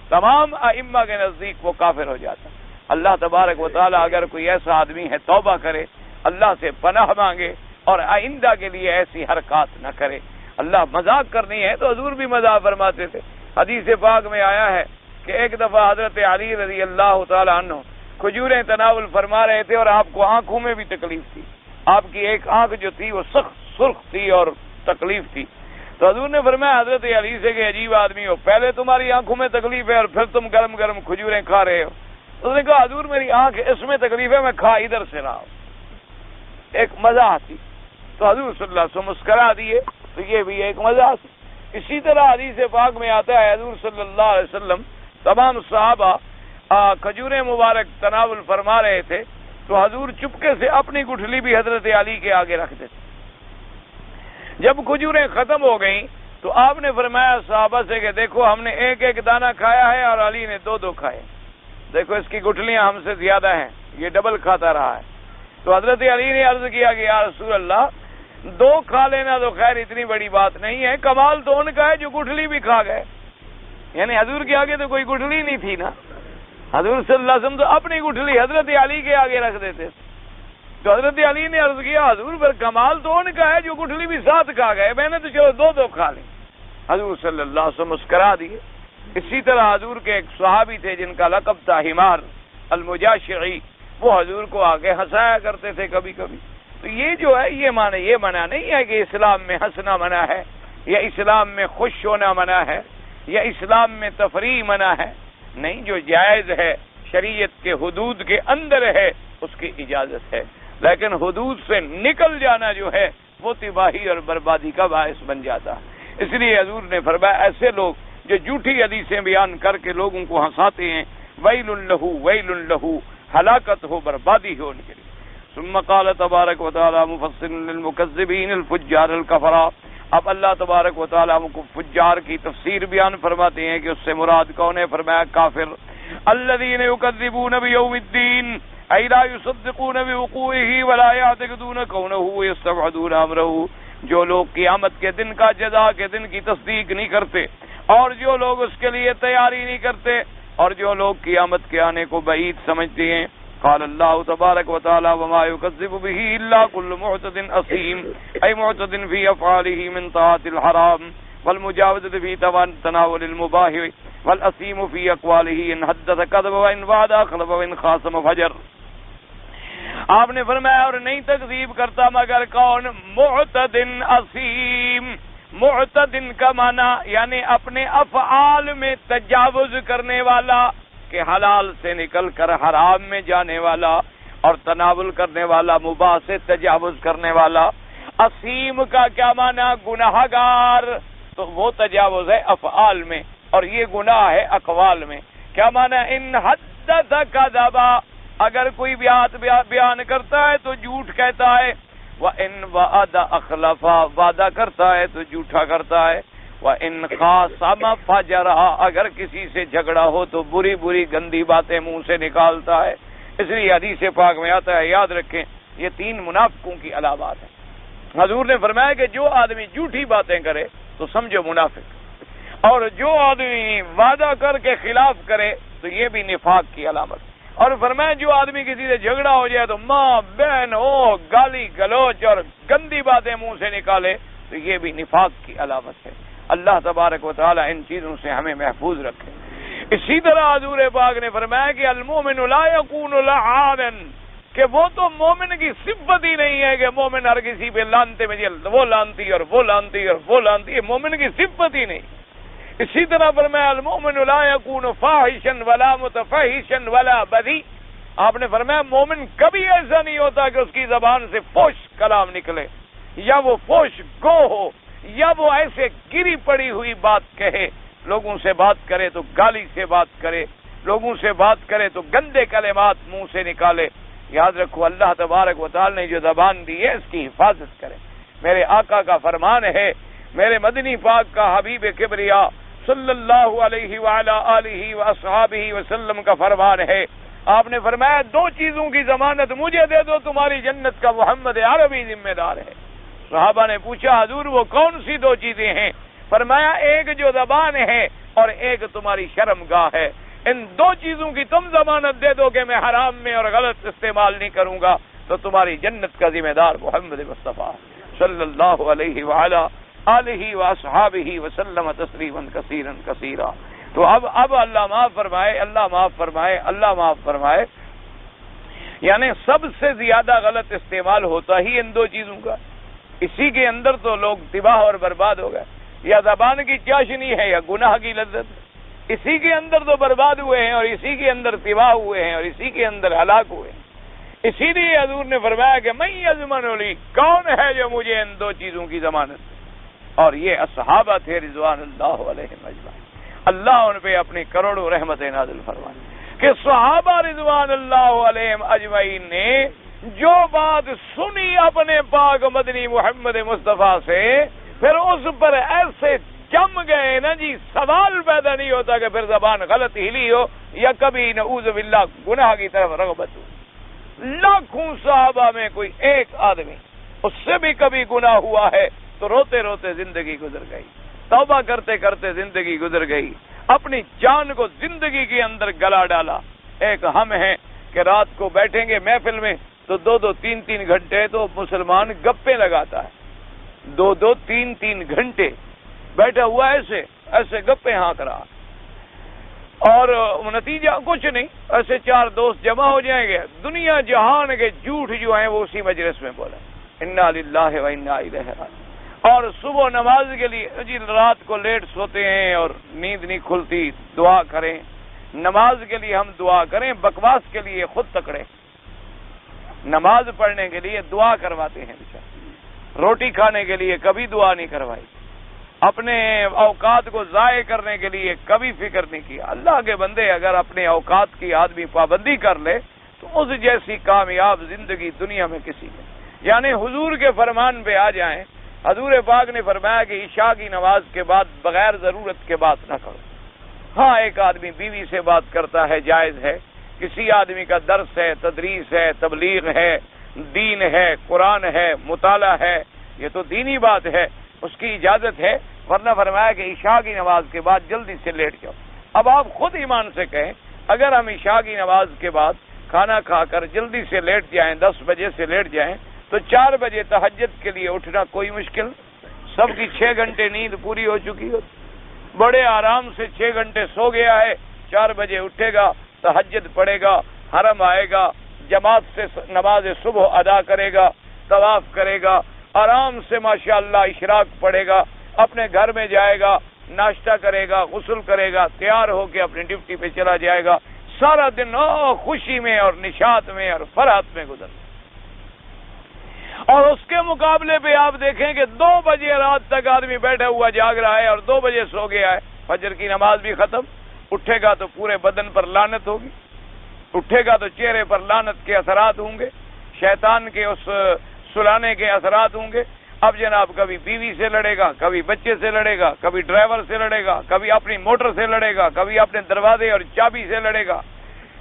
تمام ائمہ کے نزدیک وہ کافر ہو جاتا ہے۔ اللہ تبارک و تعالی اگر کوئی ایسا آدمی ہے توبہ کرے، اللہ سے پناہ مانگے اور آئندہ کے لیے ایسی حرکات نہ کرے۔ اللہ مذاق کرنی ہے تو حضور بھی مذاق فرماتے تھے۔ حدیث پاک میں آیا ہے کہ ایک دفعہ حضرت علی رضی اللہ تعالی عنہ کھجوریں تناول فرما رہے تھے اور آپ کو آنکھوں میں بھی تکلیف تھی، آپ کی ایک آنکھ جو تھی وہ سخت سرخ تھی اور تکلیف تھی، تو حضور نے فرمایا حضرت علی سے کہ عجیب آدمی ہو، پہلے تمہاری آنکھوں میں تکلیف ہے اور پھر تم گرم گرم کھجوریں کھا رہے ہو۔ اس نے کہا حضور میری آنکھ اس میں تکلیف ہے، میں کھا ادھر سے رہا ہوں، ایک مزاح تھی، تو حضور صلی اللہ علیہ وسلم مسکرا دیے، تو یہ بھی ایک مزاح تھی۔ اسی طرح حدیث پاک میں آتا ہے حضور صلی اللہ علیہ وسلم تمام صحابہ کھجوریں مبارک تناول فرما رہے تھے تو حضور چپکے سے اپنی گٹھلی بھی حضرت علی کے آگے رکھ دیتے۔ جب کھجوریں ختم ہو گئیں تو آپ نے فرمایا صحابہ سے کہ دیکھو ہم نے ایک ایک دانہ کھایا ہے اور علی نے دو دو کھائے، دیکھو اس کی گٹھلیاں ہم سے زیادہ ہیں، یہ ڈبل کھاتا رہا ہے۔ تو حضرت علی نے عرض کیا کہ یا رسول اللہ دو کھا لینا تو خیر اتنی بڑی بات نہیں ہے، کمال تو ان کا ہے جو گٹھلی بھی کھا گئے، یعنی حضور کے آگے تو کوئی گٹھلی نہیں تھی نا، حضور صلی اللہ علیہ وسلم تو اپنی گٹھلی حضرت علی کے آگے رکھ دیتے، تو حضرت علی نے عرض کیا حضور پر کمال تو ان کا ہے جو گٹھلی بھی ساتھ کھا گئے، میں نے تو چلو دو دو کھا لی۔ حضور صلی اللہ علیہ وسلم مسکرا دیے۔ اسی طرح حضور کے ایک صحابی تھے جن کا لقب تھا حمار المجاشعی، وہ حضور کو آگے ہنسایا کرتے تھے کبھی کبھی۔ تو یہ جو ہے یہ منع نہیں ہے کہ اسلام میں ہنسنا منع ہے، یا اسلام میں خوش ہونا منع ہے، یا اسلام میں تفریح منع ہے، نہیں، جو جائز ہے شریعت کے حدود کے اندر ہے اس کی اجازت ہے، لیکن حدود سے نکل جانا جو ہے وہ تباہی اور بربادی کا باعث بن جاتا ہے۔ اس لیے حضور نے فرمایا ایسے لوگ جو جھوٹی حدیثیں بیان کر کے لوگوں کو ہنساتے ہیں، ویل لہو ویل لہو، ہلاکت ہو، بربادی ہو ان کے لیے۔ ثم قال تبارک و تعالی مفصلا للمکذبین الفجار الکفرا، اب اللہ تبارک و تعالی کو فجار کی تفسیر بیان فرماتے ہیں کہ اس سے مراد کون ہے؟ فرمایا کافر، الذین یکذبون بیوم الدین ای لا یصدقون بوقوعہ ولا یعتقدون کونہ ویستبعدون امرہ، جو لوگ قیامت کے دن کا جزا کے دن کی تصدیق نہیں کرتے، اور جو لوگ اس کے لیے تیاری نہیں کرتے، اور جو لوگ قیامت کے آنے کو بعید سمجھتے ہیں۔ قال اللہ تبارک و تعالی وما یکذب به الا كل معتد اثیم، ای معتد فی افعاله من طاعة الحرام والمجاوزة فی تناول المباح والاثیم فی اقواله ان حدث کذب وان وعد اخلف وان خاصم فجر۔ آپ نے فرمایا اور نہیں تکذیب کرتا مگر کون؟ معتد اثیم۔ معتد کا معنی یعنی اپنے افعال میں تجاوز کرنے والا، کہ حلال سے نکل کر حرام میں جانے والا، اور تناول کرنے والا، مباح سے تجاوز کرنے والا۔ اثیم کا کیا معنی؟ گناہگار، تو وہ تجاوز ہے افعال میں اور یہ گناہ ہے اقوال میں۔ کیا معنی؟ ان حدث کذبا، اگر کوئی بیان کرتا ہے تو جھوٹ کہتا ہے، وَإِن وَعَدَ أَخْلَفَ، وعدہ کرتا ہے تو جھوٹا کرتا ہے، وَإِن خَاصَمَ فَجَرَ، اگر کسی سے جھگڑا ہو تو بری بری گندی باتیں منہ سے نکالتا ہے۔ اس لیے حدیث پاک میں آتا ہے، یاد رکھیں یہ تین منافقوں کی علامات ہیں۔ حضور نے فرمایا کہ جو آدمی جھوٹی باتیں کرے تو سمجھو منافق، اور جو آدمی وعدہ کر کے خلاف کرے تو یہ بھی نفاق کی علامت۔ اور فرمایا جو آدمی کسی سے جھگڑا ہو جائے تو ماں بہن ہو، گالی گلوچ اور گندی باتیں منہ سے نکالے تو یہ بھی نفاق کی علامت ہے۔ اللہ تبارک و تعالی ان چیزوں سے ہمیں محفوظ رکھے۔ اسی طرح حضور پاک نے فرمایا کہ المومن لا یکون لعانا، کہ وہ تو مومن کی صفت ہی نہیں ہے کہ مومن ہر کسی پہ لانتے میں وہ لانتی اور وہ لانتی اور وہ لانتی، مومن کی صفت ہی نہیں۔ اسی طرح فرمایا المومن لا یکون فاحشا ولا متفحشا ولا بذی، آپ نے فرمایا مومن کبھی ایسا نہیں ہوتا کہ اس کی زبان سے فحش کلام نکلے، یا وہ فحش گو ہو، یا وہ ایسے گری پڑی ہوئی بات کہے، لوگوں سے بات کرے تو گالی سے بات کرے، لوگوں سے بات کرے تو گندے کلمات منہ سے نکالے۔ یاد رکھو اللہ تبارک و تعالی نے جو زبان دی ہے اس کی حفاظت کرے۔ میرے آقا کا فرمان ہے، میرے مدنی پاک کا حبیب کبریا صلی اللہ علیہ وعلی آلہ واصحابہ وسلم کا فرمان ہے، آپ نے فرمایا دو چیزوں کی ضمانت مجھے دے دو، تمہاری جنت کا محمد عربی ذمہ دار ہے۔ صحابہ نے پوچھا حضور وہ کون سی دو چیزیں ہیں؟ فرمایا ایک جو زبان ہے اور ایک تمہاری شرمگاہ ہے، ان دو چیزوں کی تم ضمانت دے دو کہ میں حرام میں اور غلط استعمال نہیں کروں گا تو تمہاری جنت کا ذمہ دار محمد مصطفیٰ صلی اللہ علیہ وعلی آلہ واصحابہ وسلم تسلیما کثیرا کثیرا۔ تو اب اللہ معاف فرمائے، اللہ معاف فرمائے، اللہ معاف فرمائے، یعنی سب سے زیادہ غلط استعمال ہوتا ہی ان دو چیزوں کا، اسی کے اندر تو لوگ تباہ اور برباد ہو گئے، یا زبان کی چاشنی ہے یا گناہ کی لذت، اسی کے اندر تو برباد ہوئے ہیں اور اسی کے اندر تباہ ہوئے ہیں اور اسی کے اندر ہلاک ہوئے ہیں۔ اسی لیے حضور نے فرمایا کہ من یضمن لی، کون ہے جو مجھے ان دو چیزوں کی ضمانت دے؟ اور یہ اصحابہ تھے رضوان اللہ علیہم اجمعین، اللہ ان پہ اپنی کروڑوں رحمتیں نازل فرمائے کہ صحابہ رضوان اللہ علیہم اجمعین نے جو بات سنی اپنے پاک مدنی محمد مصطفیٰ سے، پھر اس پر ایسے جم گئے نا جی، سوال پیدا نہیں ہوتا کہ پھر زبان غلط ہلی ہو یا کبھی نعوذ باللہ گناہ کی طرف رغبت ہو۔ لاکھوں صحابہ میں کوئی ایک آدمی اس سے بھی کبھی گناہ ہوا ہے تو روتے روتے زندگی گزر گئی، توبہ کرتے کرتے زندگی گزر گئی، اپنی جان کو زندگی کے اندر گلا ڈالا۔ ایک ہم ہیں کہ رات کو بیٹھیں گے محفل میں تو 2-2 3-3 گھنٹے تو مسلمان گپیں لگاتا ہے، 2-2 3-3 گھنٹے بیٹھا ہوا ایسے گپیں ہانک رہا، اور نتیجہ کچھ نہیں، ایسے 4 دوست جمع ہو جائیں گے، دنیا جہان کے جھوٹ جو ہیں وہ اسی مجلس میں بولیں، انا للہ و انا الیہ راجعون۔ اور صبح نماز کے لیے جی رات کو لیٹ سوتے ہیں اور نیند نہیں کھلتی، دعا کریں، نماز کے لیے ہم دعا کریں، بکواس کے لیے خود تکڑے، نماز پڑھنے کے لیے دعا کرواتے ہیں بیچارے، روٹی کھانے کے لیے کبھی دعا نہیں کروائی، اپنے اوقات کو ضائع کرنے کے لیے کبھی فکر نہیں کیا۔ اللہ کے بندے اگر اپنے اوقات کی آدمی پابندی کر لے تو اس جیسی کامیاب زندگی دنیا میں کسی میں، یعنی حضور کے فرمان پہ آ جائیں۔ حضور پاک نے فرمایا کہ عشاء کی نماز کے بعد بغیر ضرورت کے بات نہ کرو۔ ہاں ایک آدمی بیوی سے بات کرتا ہے، جائز ہے، کسی آدمی کا درس ہے، تدریس ہے، تبلیغ ہے، دین ہے، قرآن ہے، مطالعہ ہے، یہ تو دینی بات ہے، اس کی اجازت ہے، ورنہ فرمایا کہ عشاء کی نماز کے بعد جلدی سے لیٹ جاؤ۔ اب آپ خود ایمان سے کہیں، اگر ہم عشاء کی نماز کے بعد کھانا کھا کر جلدی سے لیٹ جائیں، 10 بجے سے لیٹ جائیں، تو 4 بجے تہجد کے لیے اٹھنا کوئی مشکل؟ سب کی 6 گھنٹے نیند پوری ہو چکی ہو، بڑے آرام سے 6 گھنٹے سو گیا ہے، 4 بجے اٹھے گا، تہجد پڑھے گا، حرم آئے گا، جماعت سے نماز صبح ادا کرے گا، طواف کرے گا، آرام سے ماشاءاللہ اشراق پڑھے گا، اپنے گھر میں جائے گا، ناشتہ کرے گا، غسل کرے گا، تیار ہو کے اپنی ڈیوٹی پہ چلا جائے گا، سارا دن خوشی میں اور نشاط میں اور فرحت میں گزر۔ اور اس کے مقابلے پہ آپ دیکھیں کہ 2 بجے رات تک آدمی بیٹھا ہوا جاگ رہا ہے اور 2 بجے سو گیا ہے، فجر کی نماز بھی ختم، اٹھے گا تو پورے بدن پر لعنت ہوگی، اٹھے گا تو چہرے پر لعنت کے اثرات ہوں گے، شیطان کے اس سلانے کے اثرات ہوں گے۔ اب جناب کبھی بیوی سے لڑے گا، کبھی بچے سے لڑے گا، کبھی ڈرائیور سے لڑے گا، کبھی اپنی موٹر سے لڑے گا، کبھی اپنے دروازے اور چابی سے لڑے گا،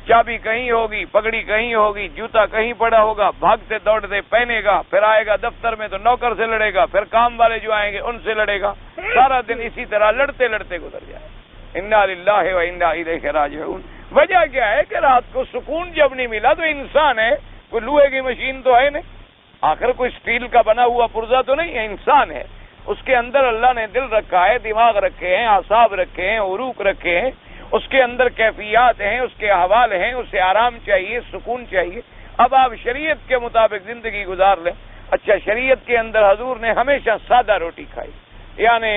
چابی کہیں ہوگی، پگڑی کہیں ہوگی، جوتا کہیں پڑا ہوگا، بھاگتے دوڑتے پہنے گا، پھر آئے گا دفتر میں تو نوکر سے لڑے گا، پھر کام والے جو آئیں گے ان سے لڑے گا، سارا دن اسی طرح لڑتے لڑتے گزر جائے۔ انا للہ و انا الیہ راجعون۔ وجہ کیا ہے کہ رات کو سکون جب نہیں ملا تو انسان ہے، کوئی لوہے کی مشین تو ہے نہیں، آخر کوئی اسٹیل کا بنا ہوا پرزا تو نہیں ہے، انسان ہے، اس کے اندر اللہ نے دل رکھا ہے، دماغ رکھے ہیں، اعصاب رکھے ہیں، عروق رکھے ہیں، اس کے اندر کیفیات ہیں، اس کے احوال ہیں، اسے آرام چاہیے، سکون چاہیے۔ اب آپ شریعت کے مطابق زندگی گزار لیں۔ اچھا، شریعت کے اندر حضور نے ہمیشہ سادہ روٹی کھائی، یعنی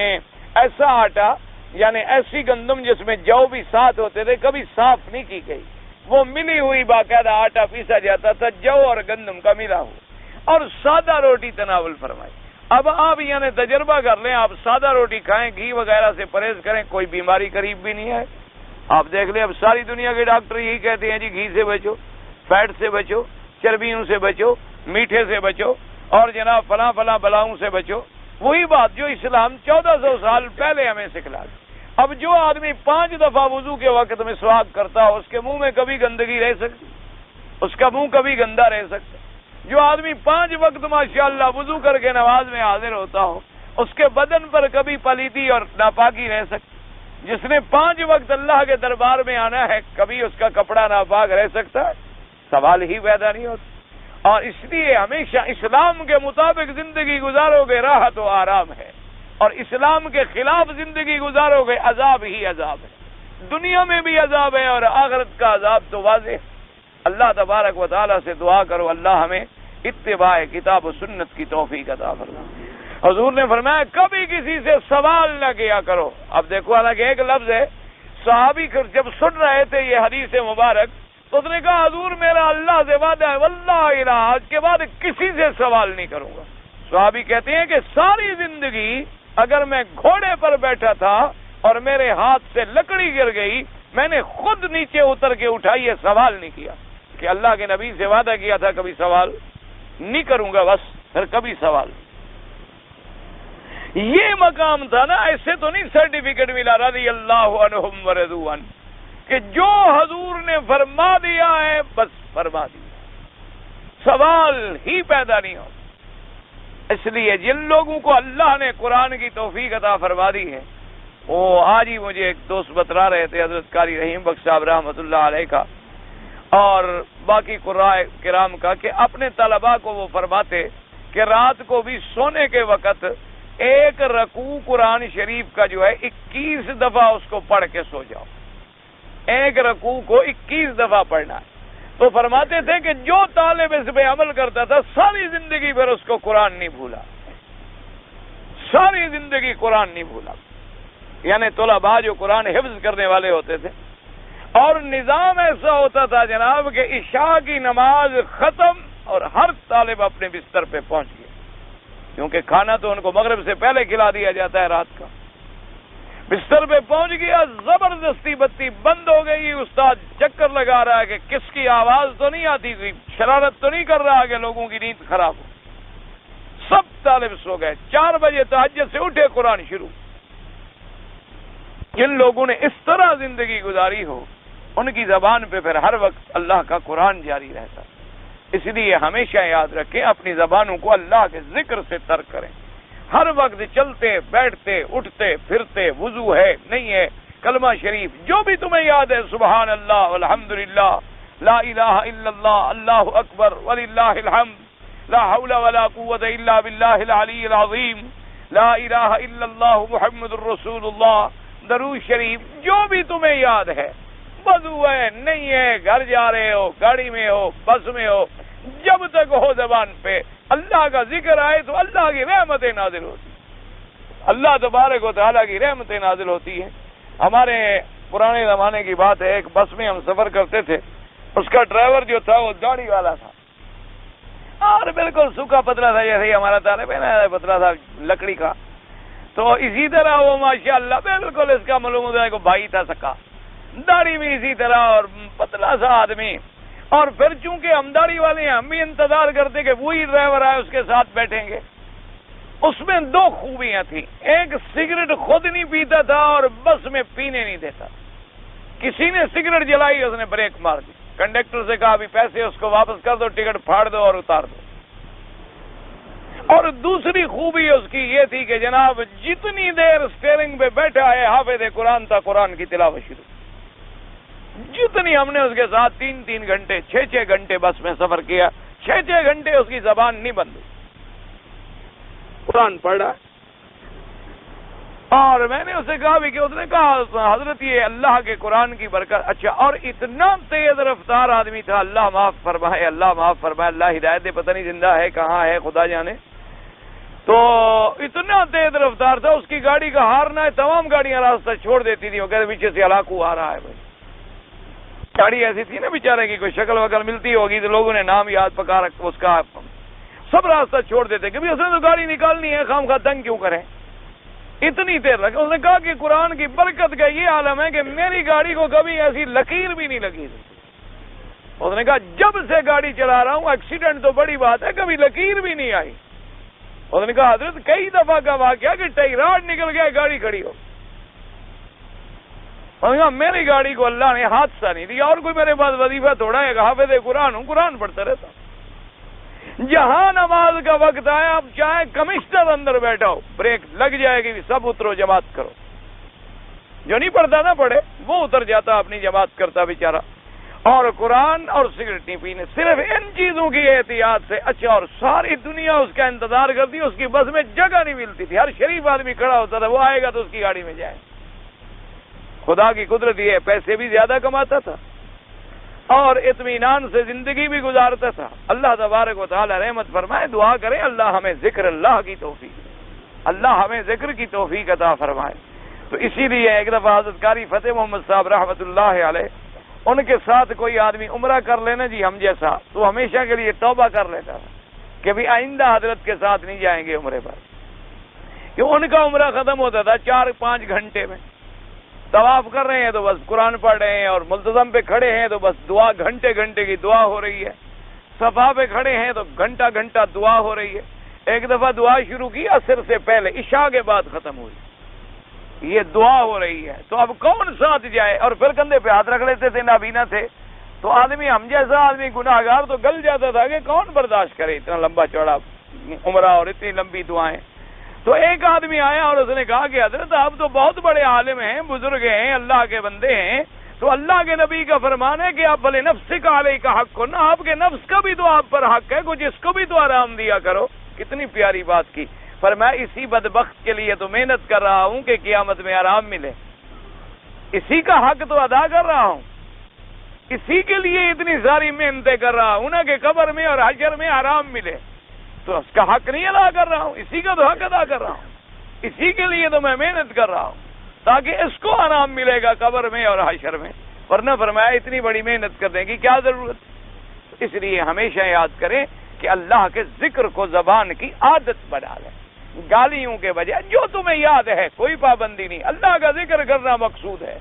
ایسا آٹا، یعنی ایسی گندم جس میں جو بھی ساتھ ہوتے تھے، کبھی صاف نہیں کی گئی، وہ ملی ہوئی باقاعدہ آٹا پیسا جاتا تھا، جو اور گندم کا ملا ہوا، اور سادہ روٹی تناول فرمائی۔ اب آپ یعنی تجربہ کر لیں، آپ سادہ روٹی کھائیں، گھی وغیرہ سے پرہیز کریں، کوئی بیماری قریب بھی نہیں ہے۔ آپ دیکھ لیں، اب ساری دنیا کے ڈاکٹر یہی کہتے ہیں جی گھی سے بچو، فیٹ سے بچو، چربیوں سے بچو، میٹھے سے بچو، اور جناب فلاں فلاں بلاؤں سے بچو۔ وہی بات جو اسلام 1400 سال پہلے ہمیں سکھلا دی۔ اب جو آدمی 5 دفعہ وضو کے وقت میں سواگ کرتا ہو، اس کے منہ میں کبھی گندگی رہ سکتی، اس کا منہ کبھی گندا رہ سکتا۔ جو آدمی 5 وقت ماشاءاللہ وضو کر کے نماز میں حاضر ہوتا ہو، اس کے بدن پر کبھی پلیدی اور ناپاکی رہ سکتی۔ جس نے 5 وقت اللہ کے دربار میں آنا ہے، کبھی اس کا کپڑا ناپاک رہ سکتا ہے؟ سوال ہی پیدا نہیں ہوتا۔ اور اس لیے ہمیشہ اسلام کے مطابق زندگی گزارو گے راحت و آرام ہے، اور اسلام کے خلاف زندگی گزارو گے عذاب ہی عذاب ہے، دنیا میں بھی عذاب ہے اور آخرت کا عذاب تو واضح ہے۔ اللہ تبارک و تعالیٰ سے دعا کرو اللہ ہمیں اتباع کتاب و سنت کی توفیق عطا فرمائے۔ حضور نے فرمایا کبھی کسی سے سوال نہ کیا کرو۔ اب دیکھو، حالانکہ ایک لفظ ہے، صحابی جب سن رہے تھے یہ حدیث مبارک تو اس نے کہا حضور میرا اللہ سے وعدہ ہے، واللہ الہ، آج کے بعد کسی سے سوال نہیں کروں گا۔ صحابی کہتے ہیں کہ ساری زندگی اگر میں گھوڑے پر بیٹھا تھا اور میرے ہاتھ سے لکڑی گر گئی، میں نے خود نیچے اتر کے اٹھائی ہے، سوال نہیں کیا، کہ اللہ کے نبی سے وعدہ کیا تھا کبھی سوال نہیں کروں گا، بس پھر کبھی سوال۔ یہ مقام تھا نا، ایسے تو نہیں سرٹیفکیٹ ملا رضی اللہ عنہم ورضوا عنہ، کہ جو حضور نے فرما دیا ہے بس فرما دیا، سوال ہی پیدا نہیں ہو۔ اس لیے جن لوگوں کو اللہ نے قرآن کی توفیق عطا فرما دی ہے، وہ آج ہی مجھے ایک دوست بتلا رہے تھے، حضرت قاری رحیم بخش صاحب رحمۃ اللہ علیہ کا، اور باقی قراء کرام کا کہ اپنے طلباء کو وہ فرماتے کہ رات کو بھی سونے کے وقت ایک رکوع قرآن شریف کا جو ہے 21 دفعہ اس کو پڑھ کے سو جاؤ. ایک رکوع کو 21 دفعہ پڑھنا ہے. تو فرماتے تھے کہ جو طالب اس پہ عمل کرتا تھا ساری زندگی پھر اس کو قرآن نہیں بھولا، ساری زندگی قرآن نہیں بھولا. یعنی طلباء جو قرآن حفظ کرنے والے ہوتے تھے. اور نظام ایسا ہوتا تھا جناب کہ عشاء کی نماز ختم اور ہر طالب اپنے بستر پہ پہنچ گیا، کیونکہ کھانا تو ان کو مغرب سے پہلے کھلا دیا جاتا ہے رات کا. بستر پہ پہنچ گیا، زبردستی بتی بند ہو گئی. استاد چکر لگا رہا ہے کہ کس کی آواز تو نہیں آتی، کوئی شرارت تو نہیں کر رہا کہ لوگوں کی نیند خراب ہو. سب طالب سو گئے. 4 بجے تہجد سے اٹھے، قرآن شروع. جن لوگوں نے اس طرح زندگی گزاری ہو ان کی زبان پہ پھر ہر وقت اللہ کا قرآن جاری رہتا. اس لیے ہمیشہ یاد رکھیں اپنی زبانوں کو اللہ کے ذکر سے تر کریں. ہر وقت چلتے بیٹھتے اٹھتے پھرتے، وضو ہے نہیں ہے، کلمہ شریف جو بھی تمہیں یاد ہے، سبحان اللہ والحمدللہ لا الہ الا اللہ اللہ اکبر وللہ الحمد لا حول ولا قوت الا باللہ العلی العظیم لا الہ الا اللہ محمد الرسول اللہ، درود شریف جو بھی تمہیں یاد ہے. وضو ہے نہیں ہے، گھر جا رہے ہو، گاڑی میں ہو، بس میں ہو، جب تک ہو زبان پہ اللہ کا ذکر آئے تو اللہ کی رحمتیں نازل ہوتی، اللہ تبارک و تعالیٰ کی رحمتیں نازل ہوتی ہیں. ہمارے پرانے زمانے کی بات ہے، ایک بس میں ہم سفر کرتے تھے. اس کا ڈرائیور جو تھا وہ داڑھی والا تھا اور بالکل سوکھا پتلا تھا، جیسے ہی ہمارا طالب ہے نا پتلا تھا لکڑی کا. تو اسی طرح وہ ماشاءاللہ بالکل اس کا معلوم ہوتا ہے کہ بھائی تھا سکا، داڑھی بھی اسی طرح اور پتلا سا آدمی. اور پھر چونکہ ہم داڑھی والے ہیں، ہم بھی انتظار کرتے کہ وہی ڈرائیور آئے اس کے ساتھ بیٹھیں گے. اس میں 2 خوبیاں تھیں، ایک سگریٹ خود نہیں پیتا تھا اور بس میں پینے نہیں دیتا. کسی نے سگریٹ جلائی، اس نے بریک مار دی، کنڈکٹر سے کہا بھی پیسے اس کو واپس کر دو، ٹکٹ پھاڑ دو اور اتار دو. اور دوسری خوبی اس کی یہ تھی کہ جناب جتنی دیر اسٹیئرنگ پہ بیٹھا ہے حافظ قرآن تھا، قرآن کی تلاوت شروع. جتنی ہم نے اس کے ساتھ 3 گھنٹے 6 گھنٹے بس میں سفر کیا، 6 گھنٹے اس کی زبان نہیں بند ہوئی، قرآن پڑھا. اور میں نے اسے کہا بھی کہ اس نے کہا حضرت یہ اللہ کے قرآن کی برکت. اچھا، اور اتنا تیز رفتار آدمی تھا، اللہ معاف فرمائے، اللہ معاف فرمائے، اللہ ہدایت دے، پتہ نہیں زندہ ہے کہاں ہے خدا جانے. تو اتنا تیز رفتار تھا، اس کی گاڑی کا ہارن ہے، تمام گاڑیاں راستہ چھوڑ دیتی تھی. وہ کہتے پیچھے سے ہلاکو آ رہا ہے. بھائی گاڑی ایسی تھی نا بیچارے کی کوئی شکل وکل ملتی ہوگی تو لوگوں نے نام یاد پکا رکھا اس کا، سب راستہ چھوڑ دیتے کہ اس نے تو گاڑی نکالنی ہے، خام خواہ تنگ کیوں کریں. اتنی دیر لگی. اس نے کہا کہ قرآن کی برکت کا یہ عالم ہے کہ میری گاڑی کو کبھی ایسی لکیر بھی نہیں لگی. اس نے کہا جب سے گاڑی چلا رہا ہوں ایکسیڈنٹ تو بڑی بات ہے، کبھی لکیر بھی نہیں آئی. اس نے کہا حضرت کئی دفعہ کا واقعہ کہ ٹائراڈ نکل گیا، گاڑی کھڑی ہو. میری گاڑی کو اللہ نے حادثہ نہیں دیا، اور کوئی میرے پاس وظیفہ تھوڑا ہے، حافظ قرآن ہوں، قرآن پڑھتا رہتا. جہاں نماز کا وقت آیا، اب چاہے کمشنر اندر بیٹھا ہو، بریک لگ جائے گی، سب اترو جماعت کرو. جو نہیں پڑھتا نہ پڑھے، وہ اتر جاتا اپنی جماعت کرتا بیچارہ. اور قرآن اور سگریٹ نہیں پینے، صرف ان چیزوں کی احتیاط سے. اچھا، اور ساری دنیا اس کا انتظار کرتی، اس کی بس میں جگہ نہیں ملتی تھی، ہر شریف آدمی کھڑا ہوتا تھا، وہ آئے گا تو اس کی گاڑی میں جائے. خدا کی قدرت یہ ہے، پیسے بھی زیادہ کماتا تھا اور اطمینان سے زندگی بھی گزارتا تھا. اللہ تبارک و تعالی رحمت فرمائے. دعا کریں اللہ ہمیں ذکر اللہ کی توفیق، اللہ ہمیں ذکر کی توفیق عطا فرمائے. تو اسی لیے ایک دفعہ حضرت قاری فتح محمد صاحب رحمۃ اللہ علیہ، ان کے ساتھ کوئی آدمی عمرہ کر لینا جی ہم جیسا، تو ہمیشہ کے لیے توبہ کر لیتا تھا کہ بھی آئندہ حضرت کے ساتھ نہیں جائیں گے عمرے پر. کہ ان کا عمرہ ختم ہوتا تھا 4-5 گھنٹے میں. طواف کر رہے ہیں تو بس قرآن پڑھ رہے ہیں، اور ملتزم پہ کھڑے ہیں تو بس دعا، گھنٹے گھنٹے کی دعا ہو رہی ہے. صفا پہ کھڑے ہیں تو گھنٹہ گھنٹہ دعا ہو رہی ہے. ایک دفعہ دعا شروع کی عصر سے پہلے، عشاء کے بعد ختم ہوئی، یہ دعا ہو رہی ہے. تو اب کون ساتھ جائے؟ اور پھر کندھے پہ ہاتھ رکھ لیتے تھے، نابینا تھے تو آدمی، ہم جیسا آدمی گناہ گار تو گل جاتا تھا کہ کون برداشت کرے اتنا لمبا چوڑا عمرہ اور اتنی لمبی دعائیں. تو ایک آدمی آیا اور اس نے کہا کہ حضرت آپ تو بہت بڑے عالم ہیں، بزرگ ہیں، اللہ کے بندے ہیں، تو اللہ کے نبی کا فرمان ہے کہ آپ بھلے نفس کا علیہ کا حق ہو، نہ آپ کے نفس کا بھی تو آپ پر حق ہے، کچھ اس کو بھی تو آرام دیا کرو۔ کتنی پیاری بات کی۔ فرمایا اسی بدبخت کے لیے تو محنت کر رہا ہوں کہ قیامت میں آرام ملے، اسی کا حق تو ادا کر رہا ہوں، اسی کے لیے اتنی ساری محنتیں کر رہا ہوں نا کہ قبر میں اور حشر میں آرام ملے، تو اس کا حق نہیں ادا کر رہا ہوں، اسی کا تو حق ادا کر رہا ہوں، اسی کے لیے تو میں محنت کر رہا ہوں تاکہ اس کو آرام ملے گا قبر میں اور حشر میں، ورنہ فرمایا اتنی بڑی محنت کرنے کی کیا ضرورت۔ اس لیے ہمیشہ یاد کریں کہ اللہ کے ذکر کو زبان کی عادت بنا لیں، گالیوں کے بجائے جو تمہیں یاد ہے، کوئی پابندی نہیں، اللہ کا ذکر کرنا مقصود ہے،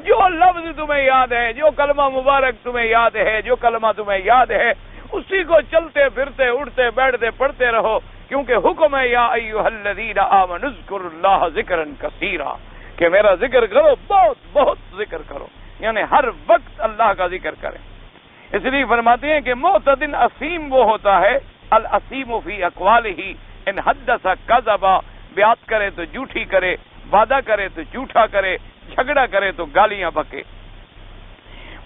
جو لفظ تمہیں یاد ہے، جو کلمہ مبارک تمہیں یاد ہے، جو کلمہ تمہیں یاد ہے، اسی کو چلتے پھرتے اٹھتے بیٹھتے پڑھتے رہو، کیونکہ حکم ہے یا ایھا الذین آمنوا اذکروا اللہ ذکرا کثیرا، کہ میرا ذکر کرو، بہت بہت ذکر کرو، یعنی ہر وقت اللہ کا ذکر کریں۔ اس لیے فرماتے ہیں کہ معتدن اسیم وہ ہوتا ہے، الاسیم فی اقوالہ ان حدث کذب، بیعت کرے تو جھوٹی کرے، وعدہ کرے تو جھوٹا کرے، جھگڑا کرے تو گالیاں بکے۔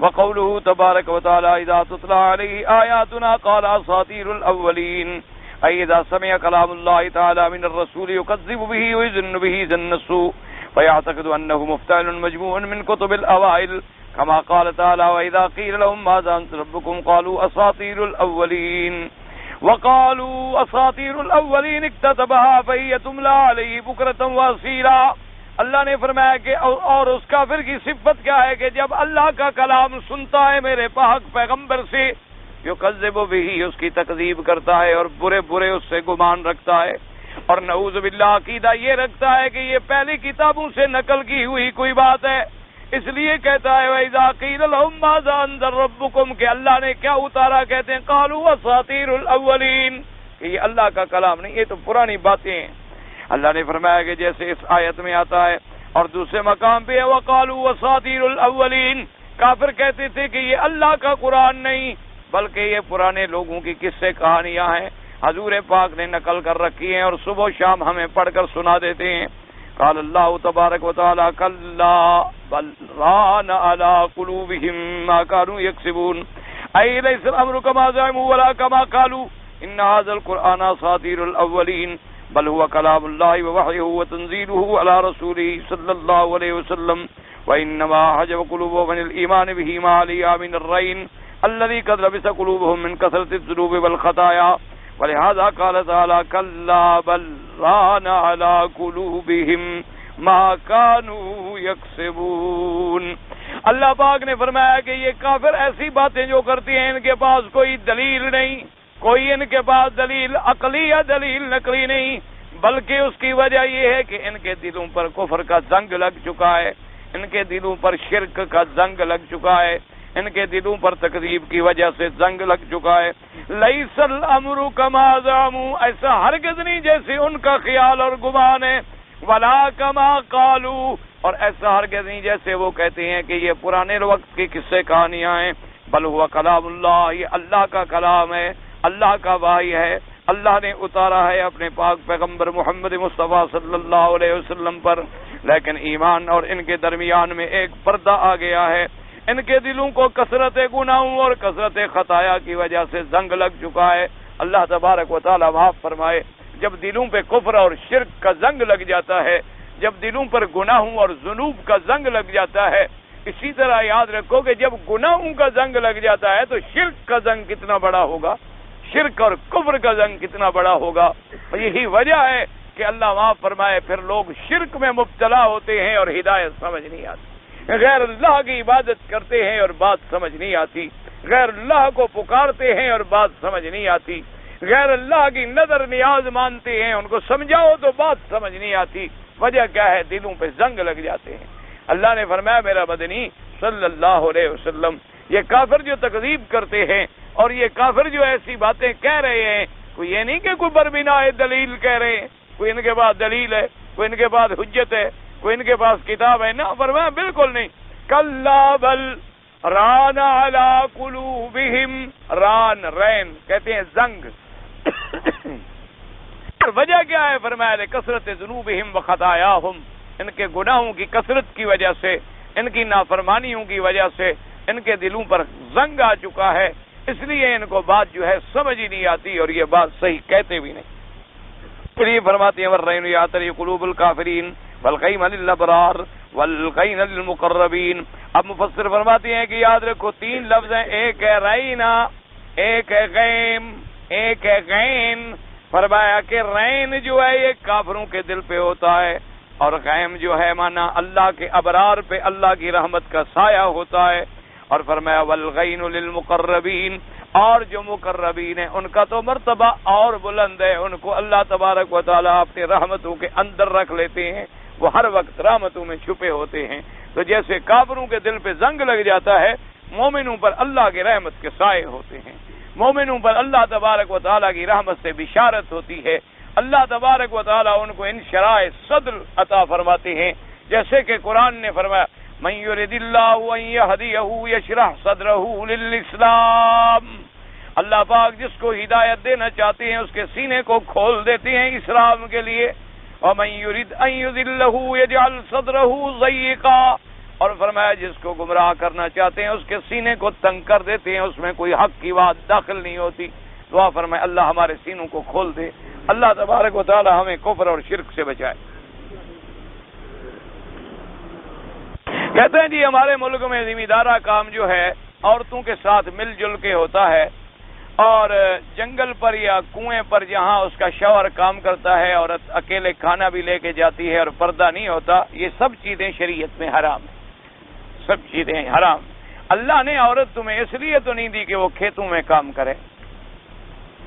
وقوله تبارک وتعالی اذا تتلى علیہ آیاتنا قال اساطیر الاولین، اي اذا سمع كلام الله تعالى من الرسول يكذب به ويظن به ظن السوء فيعتقد انه مفتعل مجموع من كتب الاوائل كما قال تعالى واذا قيل لهم ماذا انزل ربكم قالوا اساطير الاولين وقالوا اساطير الاولين اكتتبها فهي تملى عليه بكرة واصيلا۔ اللہ نے فرمایا کہ اور اس کافر کی صفت کیا ہے کہ جب اللہ کا کلام سنتا ہے میرے پاک پیغمبر سے، یکذب به، اس کی تکذیب کرتا ہے اور برے برے اس سے گمان رکھتا ہے، اور نعوذ باللہ عقیدہ یہ رکھتا ہے کہ یہ پہلی کتابوں سے نقل کی ہوئی کوئی بات ہے، اس لیے کہتا ہے وَإِذَا قِيلَ لَهُم مَّاذَا أَنزَلَ رَبُّكُمْ، کہ اللہ نے کیا اتارا، کہتے ہیں قَالُوا أَسَاطِيرُ الْأَوَّلِينَ، کہ یہ اللہ کا کلام نہیں، یہ تو پرانی باتیں ہیں۔ اللہ نے فرمایا کہ جیسے اس آیت میں آتا ہے اور دوسرے مقام پہ وَقَالُوا أَسَاطِيرُ الْأَوَّلِينَ، کافر کہتے تھے کہ یہ اللہ کا قرآن نہیں بلکہ یہ پرانے لوگوں کی قصے کہانیاں ہیں، حضور پاک نے نقل کر رکھی ہیں اور صبح و شام ہمیں پڑھ کر سنا دیتے ہیں۔ قال اللہ تبارک و تعالی کلا بل ران علی قلوبہم ما كانوا یکسبون، ای لیس الامر کما زعموا ولا کما قالوا ان هذا القرآن اساطیر الاولین بل هو کلام اللہ ووحیہ وتنزیلہ علی رسولہ صلی اللہ علیہ وسلم وانما حجب قلوبهم من الایمان به ما علیہ من الرین الذي قد لبس قلوبهم من كثرة الذنوب والخطايا ولهذا قال تعالى كلا بل ران على قلوبهم ما كانوا يكسبون۔ اللہ پاک نے فرمایا کہ یہ کافر ایسی باتیں جو کرتی ہیں، ان کے پاس کوئی دلیل نہیں، کوئی ان کے پاس دلیل عقلی یا دلیل نقلی نہیں، بلکہ اس کی وجہ یہ ہے کہ ان کے دلوں پر کفر کا زنگ لگ چکا ہے، ان کے دلوں پر شرک کا زنگ لگ چکا ہے، ان کے دلوں پر تکذیب کی وجہ سے زنگ لگ چکا ہے۔ لیس الامر کما زعموا، ایسا ہرگز نہیں جیسے ان کا خیال اور گمان ہے، ولا کما قالوا، اور ایسا ہرگز نہیں جیسے وہ کہتے ہیں کہ یہ پرانے وقت کی قصے کہانیاں ہیں، بل ہوا کلام اللہ، یہ اللہ کا کلام ہے، اللہ کا وحی ہے، اللہ نے اتارا ہے اپنے پاک پیغمبر محمد مصطفیٰ صلی اللہ علیہ وسلم پر، لیکن ایمان اور ان کے درمیان میں ایک پردہ آ گیا ہے، ان کے دلوں کو کثرت گناہوں اور کثرت خطایا کی وجہ سے زنگ لگ چکا ہے۔ اللہ تبارک و تعالی معاف فرمائے، جب دلوں پہ کفر اور شرک کا زنگ لگ جاتا ہے، جب دلوں پر گناہوں اور ذنوب کا زنگ لگ جاتا ہے، اسی طرح یاد رکھو کہ جب گناہوں کا زنگ لگ جاتا ہے تو شرک کا زنگ کتنا بڑا ہوگا، شرک اور کفر کا زنگ کتنا بڑا ہوگا۔ یہی وجہ ہے کہ اللہ معاف فرمائے پھر لوگ شرک میں مبتلا ہوتے ہیں اور ہدایت سمجھ نہیں آتی، غیر اللہ کی عبادت کرتے ہیں اور بات سمجھ نہیں آتی، غیر اللہ کو پکارتے ہیں اور بات سمجھ نہیں آتی، غیر اللہ کی نظر نیاز مانتے ہیں، ان کو سمجھاؤ تو بات سمجھ نہیں آتی۔ وجہ کیا ہے؟ دلوں پہ زنگ لگ جاتے ہیں۔ اللہ نے فرمایا میرا مدنی صلی اللہ علیہ وسلم، یہ کافر جو تکذیب کرتے ہیں اور یہ کافر جو ایسی باتیں کہہ رہے ہیں، کوئی یہ نہیں کہ کوئی بربناء دلیل کہہ رہے ہیں، کوئی ان کے پاس دلیل ہے، کوئی ان کے پاس حجت ہے، کوئی ان کے پاس کتاب ہے، نہ فرمایا بالکل نہیں۔ کلا بل ران علی قلوبہم، ران رین کہتے ہیں زنگ، وجہ کیا ہے؟ فرمایا کثرت ذنوبہم وخطایاہم، ان کے گناہوں کی کثرت کی وجہ سے ان کی نافرمانیوں کی وجہ سے ان کے دلوں پر زنگ آ چکا ہے، اس لیے ان کو بات جو ہے سمجھ ہی نہیں آتی اور یہ بات صحیح کہتے بھی نہیں۔ پھر یہ فرماتے ہیں والرین یعتری قلوب الکافرین والغیم للابرار والغین للمقربین۔ اب مفسر فرماتے ہیں کہ یاد رکھو 3 لفظ ہیں، ایک ہے رینا، ایک ہے غیم، ایک ہے غین۔ فرمایا کہ رین جو ہے یہ کافروں کے دل پہ ہوتا ہے، اور غیم جو ہے مانا اللہ کے ابرار پہ اللہ کی رحمت کا سایہ ہوتا ہے۔ اور فرمایا والغین للمقربین، اور جو مقربین ہیں ان کا تو مرتبہ اور بلند ہے، ان کو اللہ تبارک و تعالیٰ اپنی رحمتوں کے اندر رکھ لیتے ہیں، وہ ہر وقت رحمتوں میں چھپے ہوتے ہیں۔ تو جیسے کافروں کے دل پہ زنگ لگ جاتا ہے، مومنوں پر اللہ کی رحمت کے سائے ہوتے ہیں، مومنوں پر اللہ تبارک و تعالیٰ کی رحمت سے بشارت ہوتی ہے۔ اللہ تبارک و تعالیٰ ان کو انشراح صدر عطا فرماتے ہیں، جیسے کہ قرآن نے فرمایا من یرد اللہ ان یہدیہ یشرح صدرہ للاسلام۔ اللہ پاک جس کو ہدایت دینا چاہتے ہیں اس کے سینے کو کھول دیتے ہیں اسلام کے لیے۔ ومن یرد ان یضلہ یجعل صدرہ ضیقا، اور فرمایا جس کو گمراہ کرنا چاہتے ہیں اس کے سینے کو تنگ کر دیتے ہیں، اس میں کوئی حق کی بات داخل نہیں ہوتی۔ دعا فرمائے اللہ ہمارے سینوں کو کھول دے، اللہ تبارک و تعالی ہمیں کفر اور شرک سے بچائے۔ کہتے ہیں جی ہمارے ملک میں ذمہ دارہ کام جو ہے عورتوں کے ساتھ مل جل کے ہوتا ہے، اور جنگل پر یا کنویں پر جہاں اس کا شوہر کام کرتا ہے، عورت اکیلے کھانا بھی لے کے جاتی ہے اور پردہ نہیں ہوتا، یہ سب چیزیں شریعت میں حرام ہیں، سب چیزیں حرام۔ اللہ نے عورت تمہیں اس لیے تو نہیں دی کہ وہ کھیتوں میں کام کرے،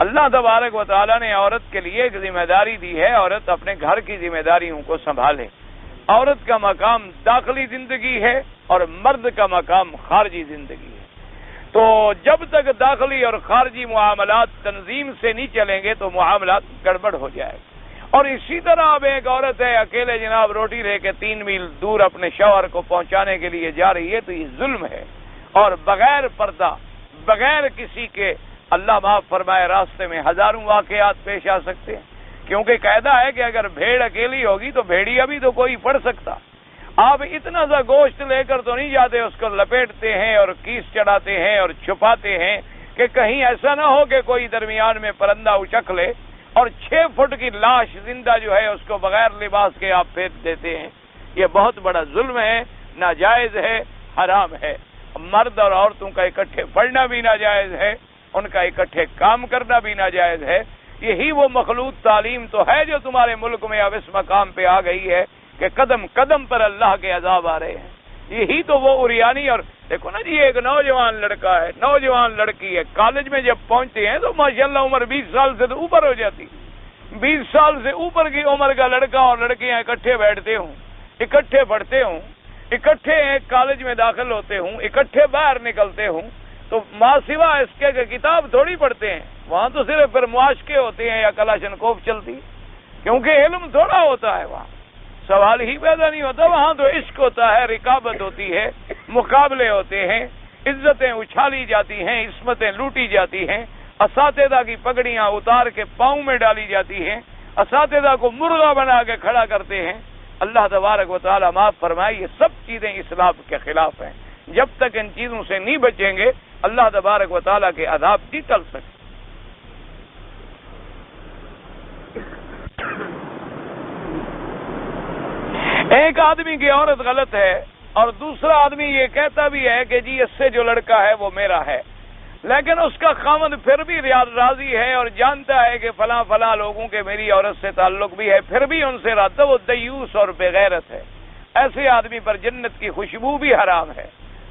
اللہ تبارک و تعالیٰ نے عورت کے لیے ایک ذمہ داری دی ہے، عورت اپنے گھر کی ذمہ داریوں کو سنبھالے۔ عورت کا مقام داخلی زندگی ہے اور مرد کا مقام خارجی زندگی ہے۔ تو جب تک داخلی اور خارجی معاملات تنظیم سے نہیں چلیں گے تو معاملات گڑبڑ ہو جائے گا۔ اور اسی طرح اب ایک عورت ہے اکیلے جناب روٹی لے کے 3 میل دور اپنے شوہر کو پہنچانے کے لیے جا رہی ہے، تو یہ ظلم ہے، اور بغیر پردہ، بغیر کسی کے اللہ معاف فرمائے راستے میں ہزاروں واقعات پیش آ سکتے ہیں، کیونکہ قاعدہ ہے کہ اگر بھیڑ اکیلی ہوگی تو بھیڑیا بھی تو کوئی پڑ سکتا۔ آپ اتنا سا گوشت لے کر تو نہیں جاتے، اس کو لپیٹتے ہیں اور کیس چڑھاتے ہیں اور چھپاتے ہیں کہ کہیں ایسا نہ ہو کہ کوئی درمیان میں پرندہ اچک لے، اور 6 فٹ کی لاش زندہ جو ہے اس کو بغیر لباس کے آپ پھینک دیتے ہیں۔ یہ بہت بڑا ظلم ہے، ناجائز ہے، حرام ہے۔ مرد اور عورتوں کا اکٹھے پڑھنا بھی ناجائز ہے، ان کا اکٹھے کام کرنا بھی ناجائز ہے۔ یہی وہ مخلوط تعلیم تو ہے جو تمہارے ملک میں اب اس مقام پہ آ گئی ہے کہ قدم قدم پر اللہ کے عذاب آ رہے ہیں۔ یہی تو وہ اریانی، اور دیکھو نا جی ایک نوجوان لڑکا ہے، نوجوان لڑکی ہے، کالج میں جب پہنچتے ہیں تو ماشاءاللہ عمر 20 سال سے تو اوپر ہو جاتی، 20 سال سے اوپر کی عمر کا لڑکا اور لڑکیاں اکٹھے بیٹھتے ہوں، اکٹھے پڑھتے ہوں، اکٹھے ایک کالج میں داخل ہوتے ہوں، اکٹھے باہر نکلتے ہوں، تو ماں سوا اس کے کتاب تھوڑی پڑھتے ہیں، وہاں تو صرف پھر معاشقے ہوتے ہیں یا کلاشنکوف چلتی، کیونکہ علم تھوڑا ہوتا ہے، وہاں سوال ہی پیدا نہیں ہوتا، وہاں تو عشق ہوتا ہے، رقابت ہوتی ہے، مقابلے ہوتے ہیں، عزتیں اچھالی جاتی ہیں، عصمتیں لوٹی جاتی ہیں، اساتذہ کی پگڑیاں اتار کے پاؤں میں ڈالی جاتی ہیں، اساتذہ کو مرغا بنا کے کھڑا کرتے ہیں۔ اللہ تبارک و تعالی معاف فرمائے، یہ سب چیزیں اسلام کے خلاف ہیں۔ جب تک ان چیزوں سے نہیں بچیں گے اللہ تبارک و تعالیٰ کے عذاب نہیں ٹل سکتے۔ ایک آدمی کی عورت غلط ہے اور دوسرا آدمی یہ کہتا بھی ہے کہ جی اس سے جو لڑکا ہے وہ میرا ہے، لیکن اس کا خاوند پھر بھی راضی ہے اور جانتا ہے کہ فلاں فلاں لوگوں کے میری عورت سے تعلق بھی ہے، پھر بھی ان سے رابطہ، وہ دیوس اور بے غیرت ہے۔ ایسے آدمی پر جنت کی خوشبو بھی حرام ہے۔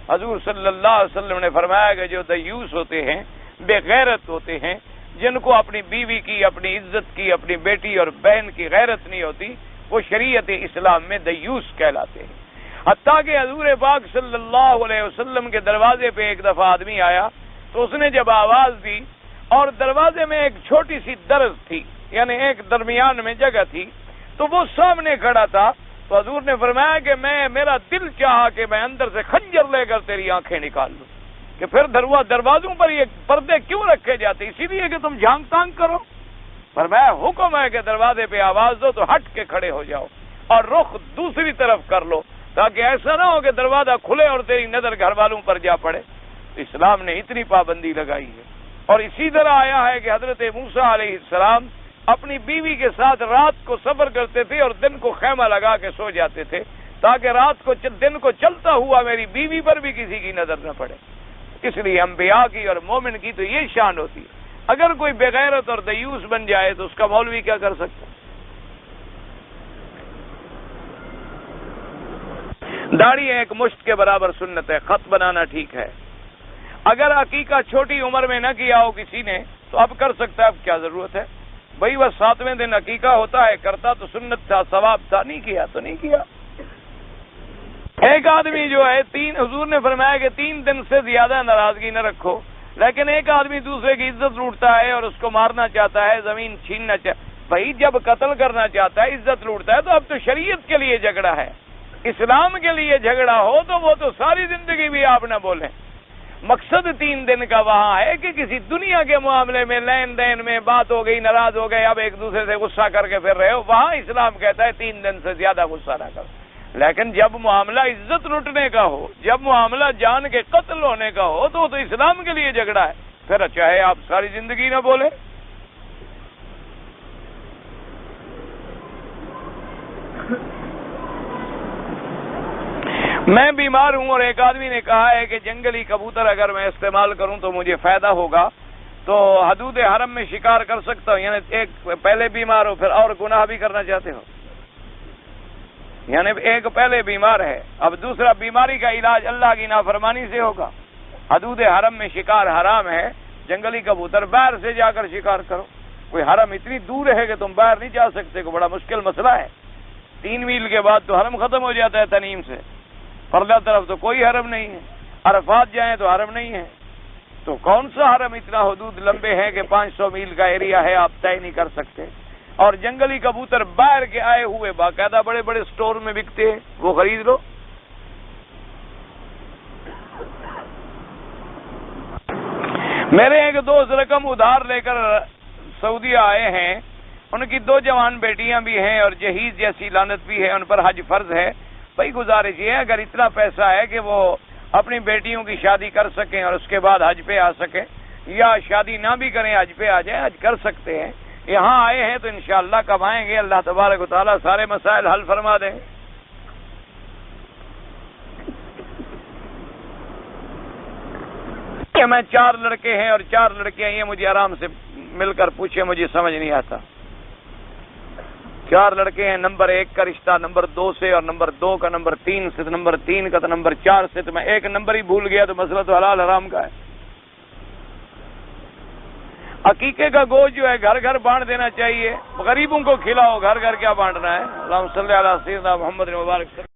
حضور صلی اللہ علیہ وسلم نے فرمایا کہ جو دیوس ہوتے ہیں، بے غیرت ہوتے ہیں، جن کو اپنی بیوی کی، اپنی عزت کی، اپنی بیٹی اور بہن کی غیرت نہیں ہوتی، وہ شریعت اسلام میں دیوس کہلاتے ہیں۔ حتیٰ کہ حضور پاک صلی اللہ علیہ وسلم کے دروازے پہ ایک دفعہ آدمی آیا تو اس نے جب آواز دی اور دروازے میں ایک چھوٹی سی درز تھی، یعنی ایک درمیان میں جگہ تھی، تو وہ سامنے کھڑا تھا، تو حضور نے فرمایا کہ میرا دل چاہا کہ میں اندر سے خنجر لے کر تیری آنکھیں نکال لوں، کہ پھر دروازوں پر یہ پردے کیوں رکھے جاتے؟ اسی لیے کہ تم جھانک تانگ کرو۔ فرمایا حکم ہے کہ دروازے پہ آواز دو تو ہٹ کے کھڑے ہو جاؤ اور رخ دوسری طرف کر لو، تاکہ ایسا نہ ہو کہ دروازہ کھلے اور تیری نظر گھر والوں پر جا پڑے. اسلام نے اتنی پابندی لگائی ہے. اور اسی طرح آیا ہے کہ حضرت موسیٰ علیہ السلام اپنی بیوی کے ساتھ رات کو سفر کرتے تھے اور دن کو خیمہ لگا کے سو جاتے تھے تاکہ رات کو دن کو چلتا ہوا میری بیوی پر بھی کسی کی نظر نہ پڑے. اس لیے انبیاء کی اور مومن کی تو یہ شان ہوتی ہے. اگر کوئی بغیرت اور دیوس بن جائے تو اس کا مولوی کیا کر سکتا ہے؟ داڑھی ایک مشت کے برابر سنت ہے. خط بنانا ٹھیک ہے. اگر عقیقہ چھوٹی عمر میں نہ کیا ہو کسی نے تو اب کر سکتا ہے. اب کیا ضرورت ہے بھائی؟ وہ 7ویں دن عقیقہ ہوتا ہے، کرتا تو سنت تھا، ثواب تھا، نہیں کیا تو نہیں کیا. ایک آدمی جو ہے حضور نے فرمایا کہ 3 دن سے زیادہ ناراضگی نہ رکھو، لیکن ایک آدمی دوسرے کی عزت لوٹتا ہے اور اس کو مارنا چاہتا ہے، زمین چھیننا چاہتا ہے. بھائی جب قتل کرنا چاہتا ہے، عزت لوٹتا ہے، تو اب تو شریعت کے لیے جھگڑا ہے. اسلام کے لیے جھگڑا ہو تو وہ تو ساری زندگی بھی آپ نہ بولیں. مقصد 3 دن کا وہاں ہے کہ کسی دنیا کے معاملے میں لین دین میں بات ہو گئی، ناراض ہو گئے، اب ایک دوسرے سے غصہ کر کے پھر رہے ہو، وہاں اسلام کہتا ہے 3 دن سے زیادہ غصہ نہ کرو. لیکن جب معاملہ عزت لوٹنے کا ہو، جب معاملہ جان کے قتل ہونے کا ہو تو اسلام کے لیے جھگڑا ہے. پھر چاہے آپ ساری زندگی نہ بولیں. میں بیمار ہوں اور ایک آدمی نے کہا ہے کہ جنگلی کبوتر اگر میں استعمال کروں تو مجھے فائدہ ہوگا، تو حدود حرم میں شکار کر سکتا ہوں. یعنی ایک پہلے بیمار ہو پھر اور گناہ بھی کرنا چاہتے ہو. یعنی ایک پہلے بیمار ہے، اب دوسرا بیماری کا علاج اللہ کی نافرمانی سے ہوگا. حدود حرم میں شکار حرام ہے. جنگلی کبوتر باہر سے جا کر شکار کرو. کوئی حرم اتنی دور ہے کہ تم باہر نہیں جا سکتے، کو بڑا مشکل مسئلہ ہے. 3 میل کے بعد تو حرم ختم ہو جاتا ہے تنیم سے. پردہ طرف تو کوئی حرم نہیں ہے. عرفات جائیں تو حرم نہیں ہے. تو کون سا حرم؟ اتنا حدود لمبے ہیں کہ 500 میل کا ایریا ہے، آپ طے نہیں کر سکتے. اور جنگلی کبوتر باہر کے آئے ہوئے باقاعدہ بڑے بڑے سٹور میں بکتے ہیں، وہ خرید لو. میرے ایک دوست رقم ادھار لے کر سعودیہ آئے ہیں. ان کی 2 جوان بیٹیاں بھی ہیں اور جہیز جیسی لعنت بھی ہے. ان پر حج فرض ہے. بھائی گزارش یہ ہے اگر اتنا پیسہ ہے کہ وہ اپنی بیٹیوں کی شادی کر سکیں اور اس کے بعد حج پہ آ سکیں، یا شادی نہ بھی کریں حج پہ آ جائیں، حج کر سکتے ہیں. یہاں آئے ہیں تو انشاءاللہ کمائیں گے. اللہ تبارک و تعالیٰ سارے مسائل حل فرما دیں. کہ میں 4 لڑکے ہیں اور 4 لڑکیاں، یہ مجھے آرام سے مل کر پوچھے، مجھے سمجھ نہیں آتا. 4 لڑکے ہیں، نمبر 1 کا رشتہ نمبر 2 سے، اور نمبر 2 کا نمبر 3 سے، نمبر 3 کا تو نمبر 4 سے. تو میں ایک نمبر ہی بھول گیا، تو مسئلہ تو حلال حرام کا ہے. عقیقے کا گوشت جو ہے گھر گھر بانٹ دینا چاہیے. غریبوں کو کھلاؤ، گھر گھر کیا بانٹنا ہے. اللہم صلی علی سیدنا محمد مبارک.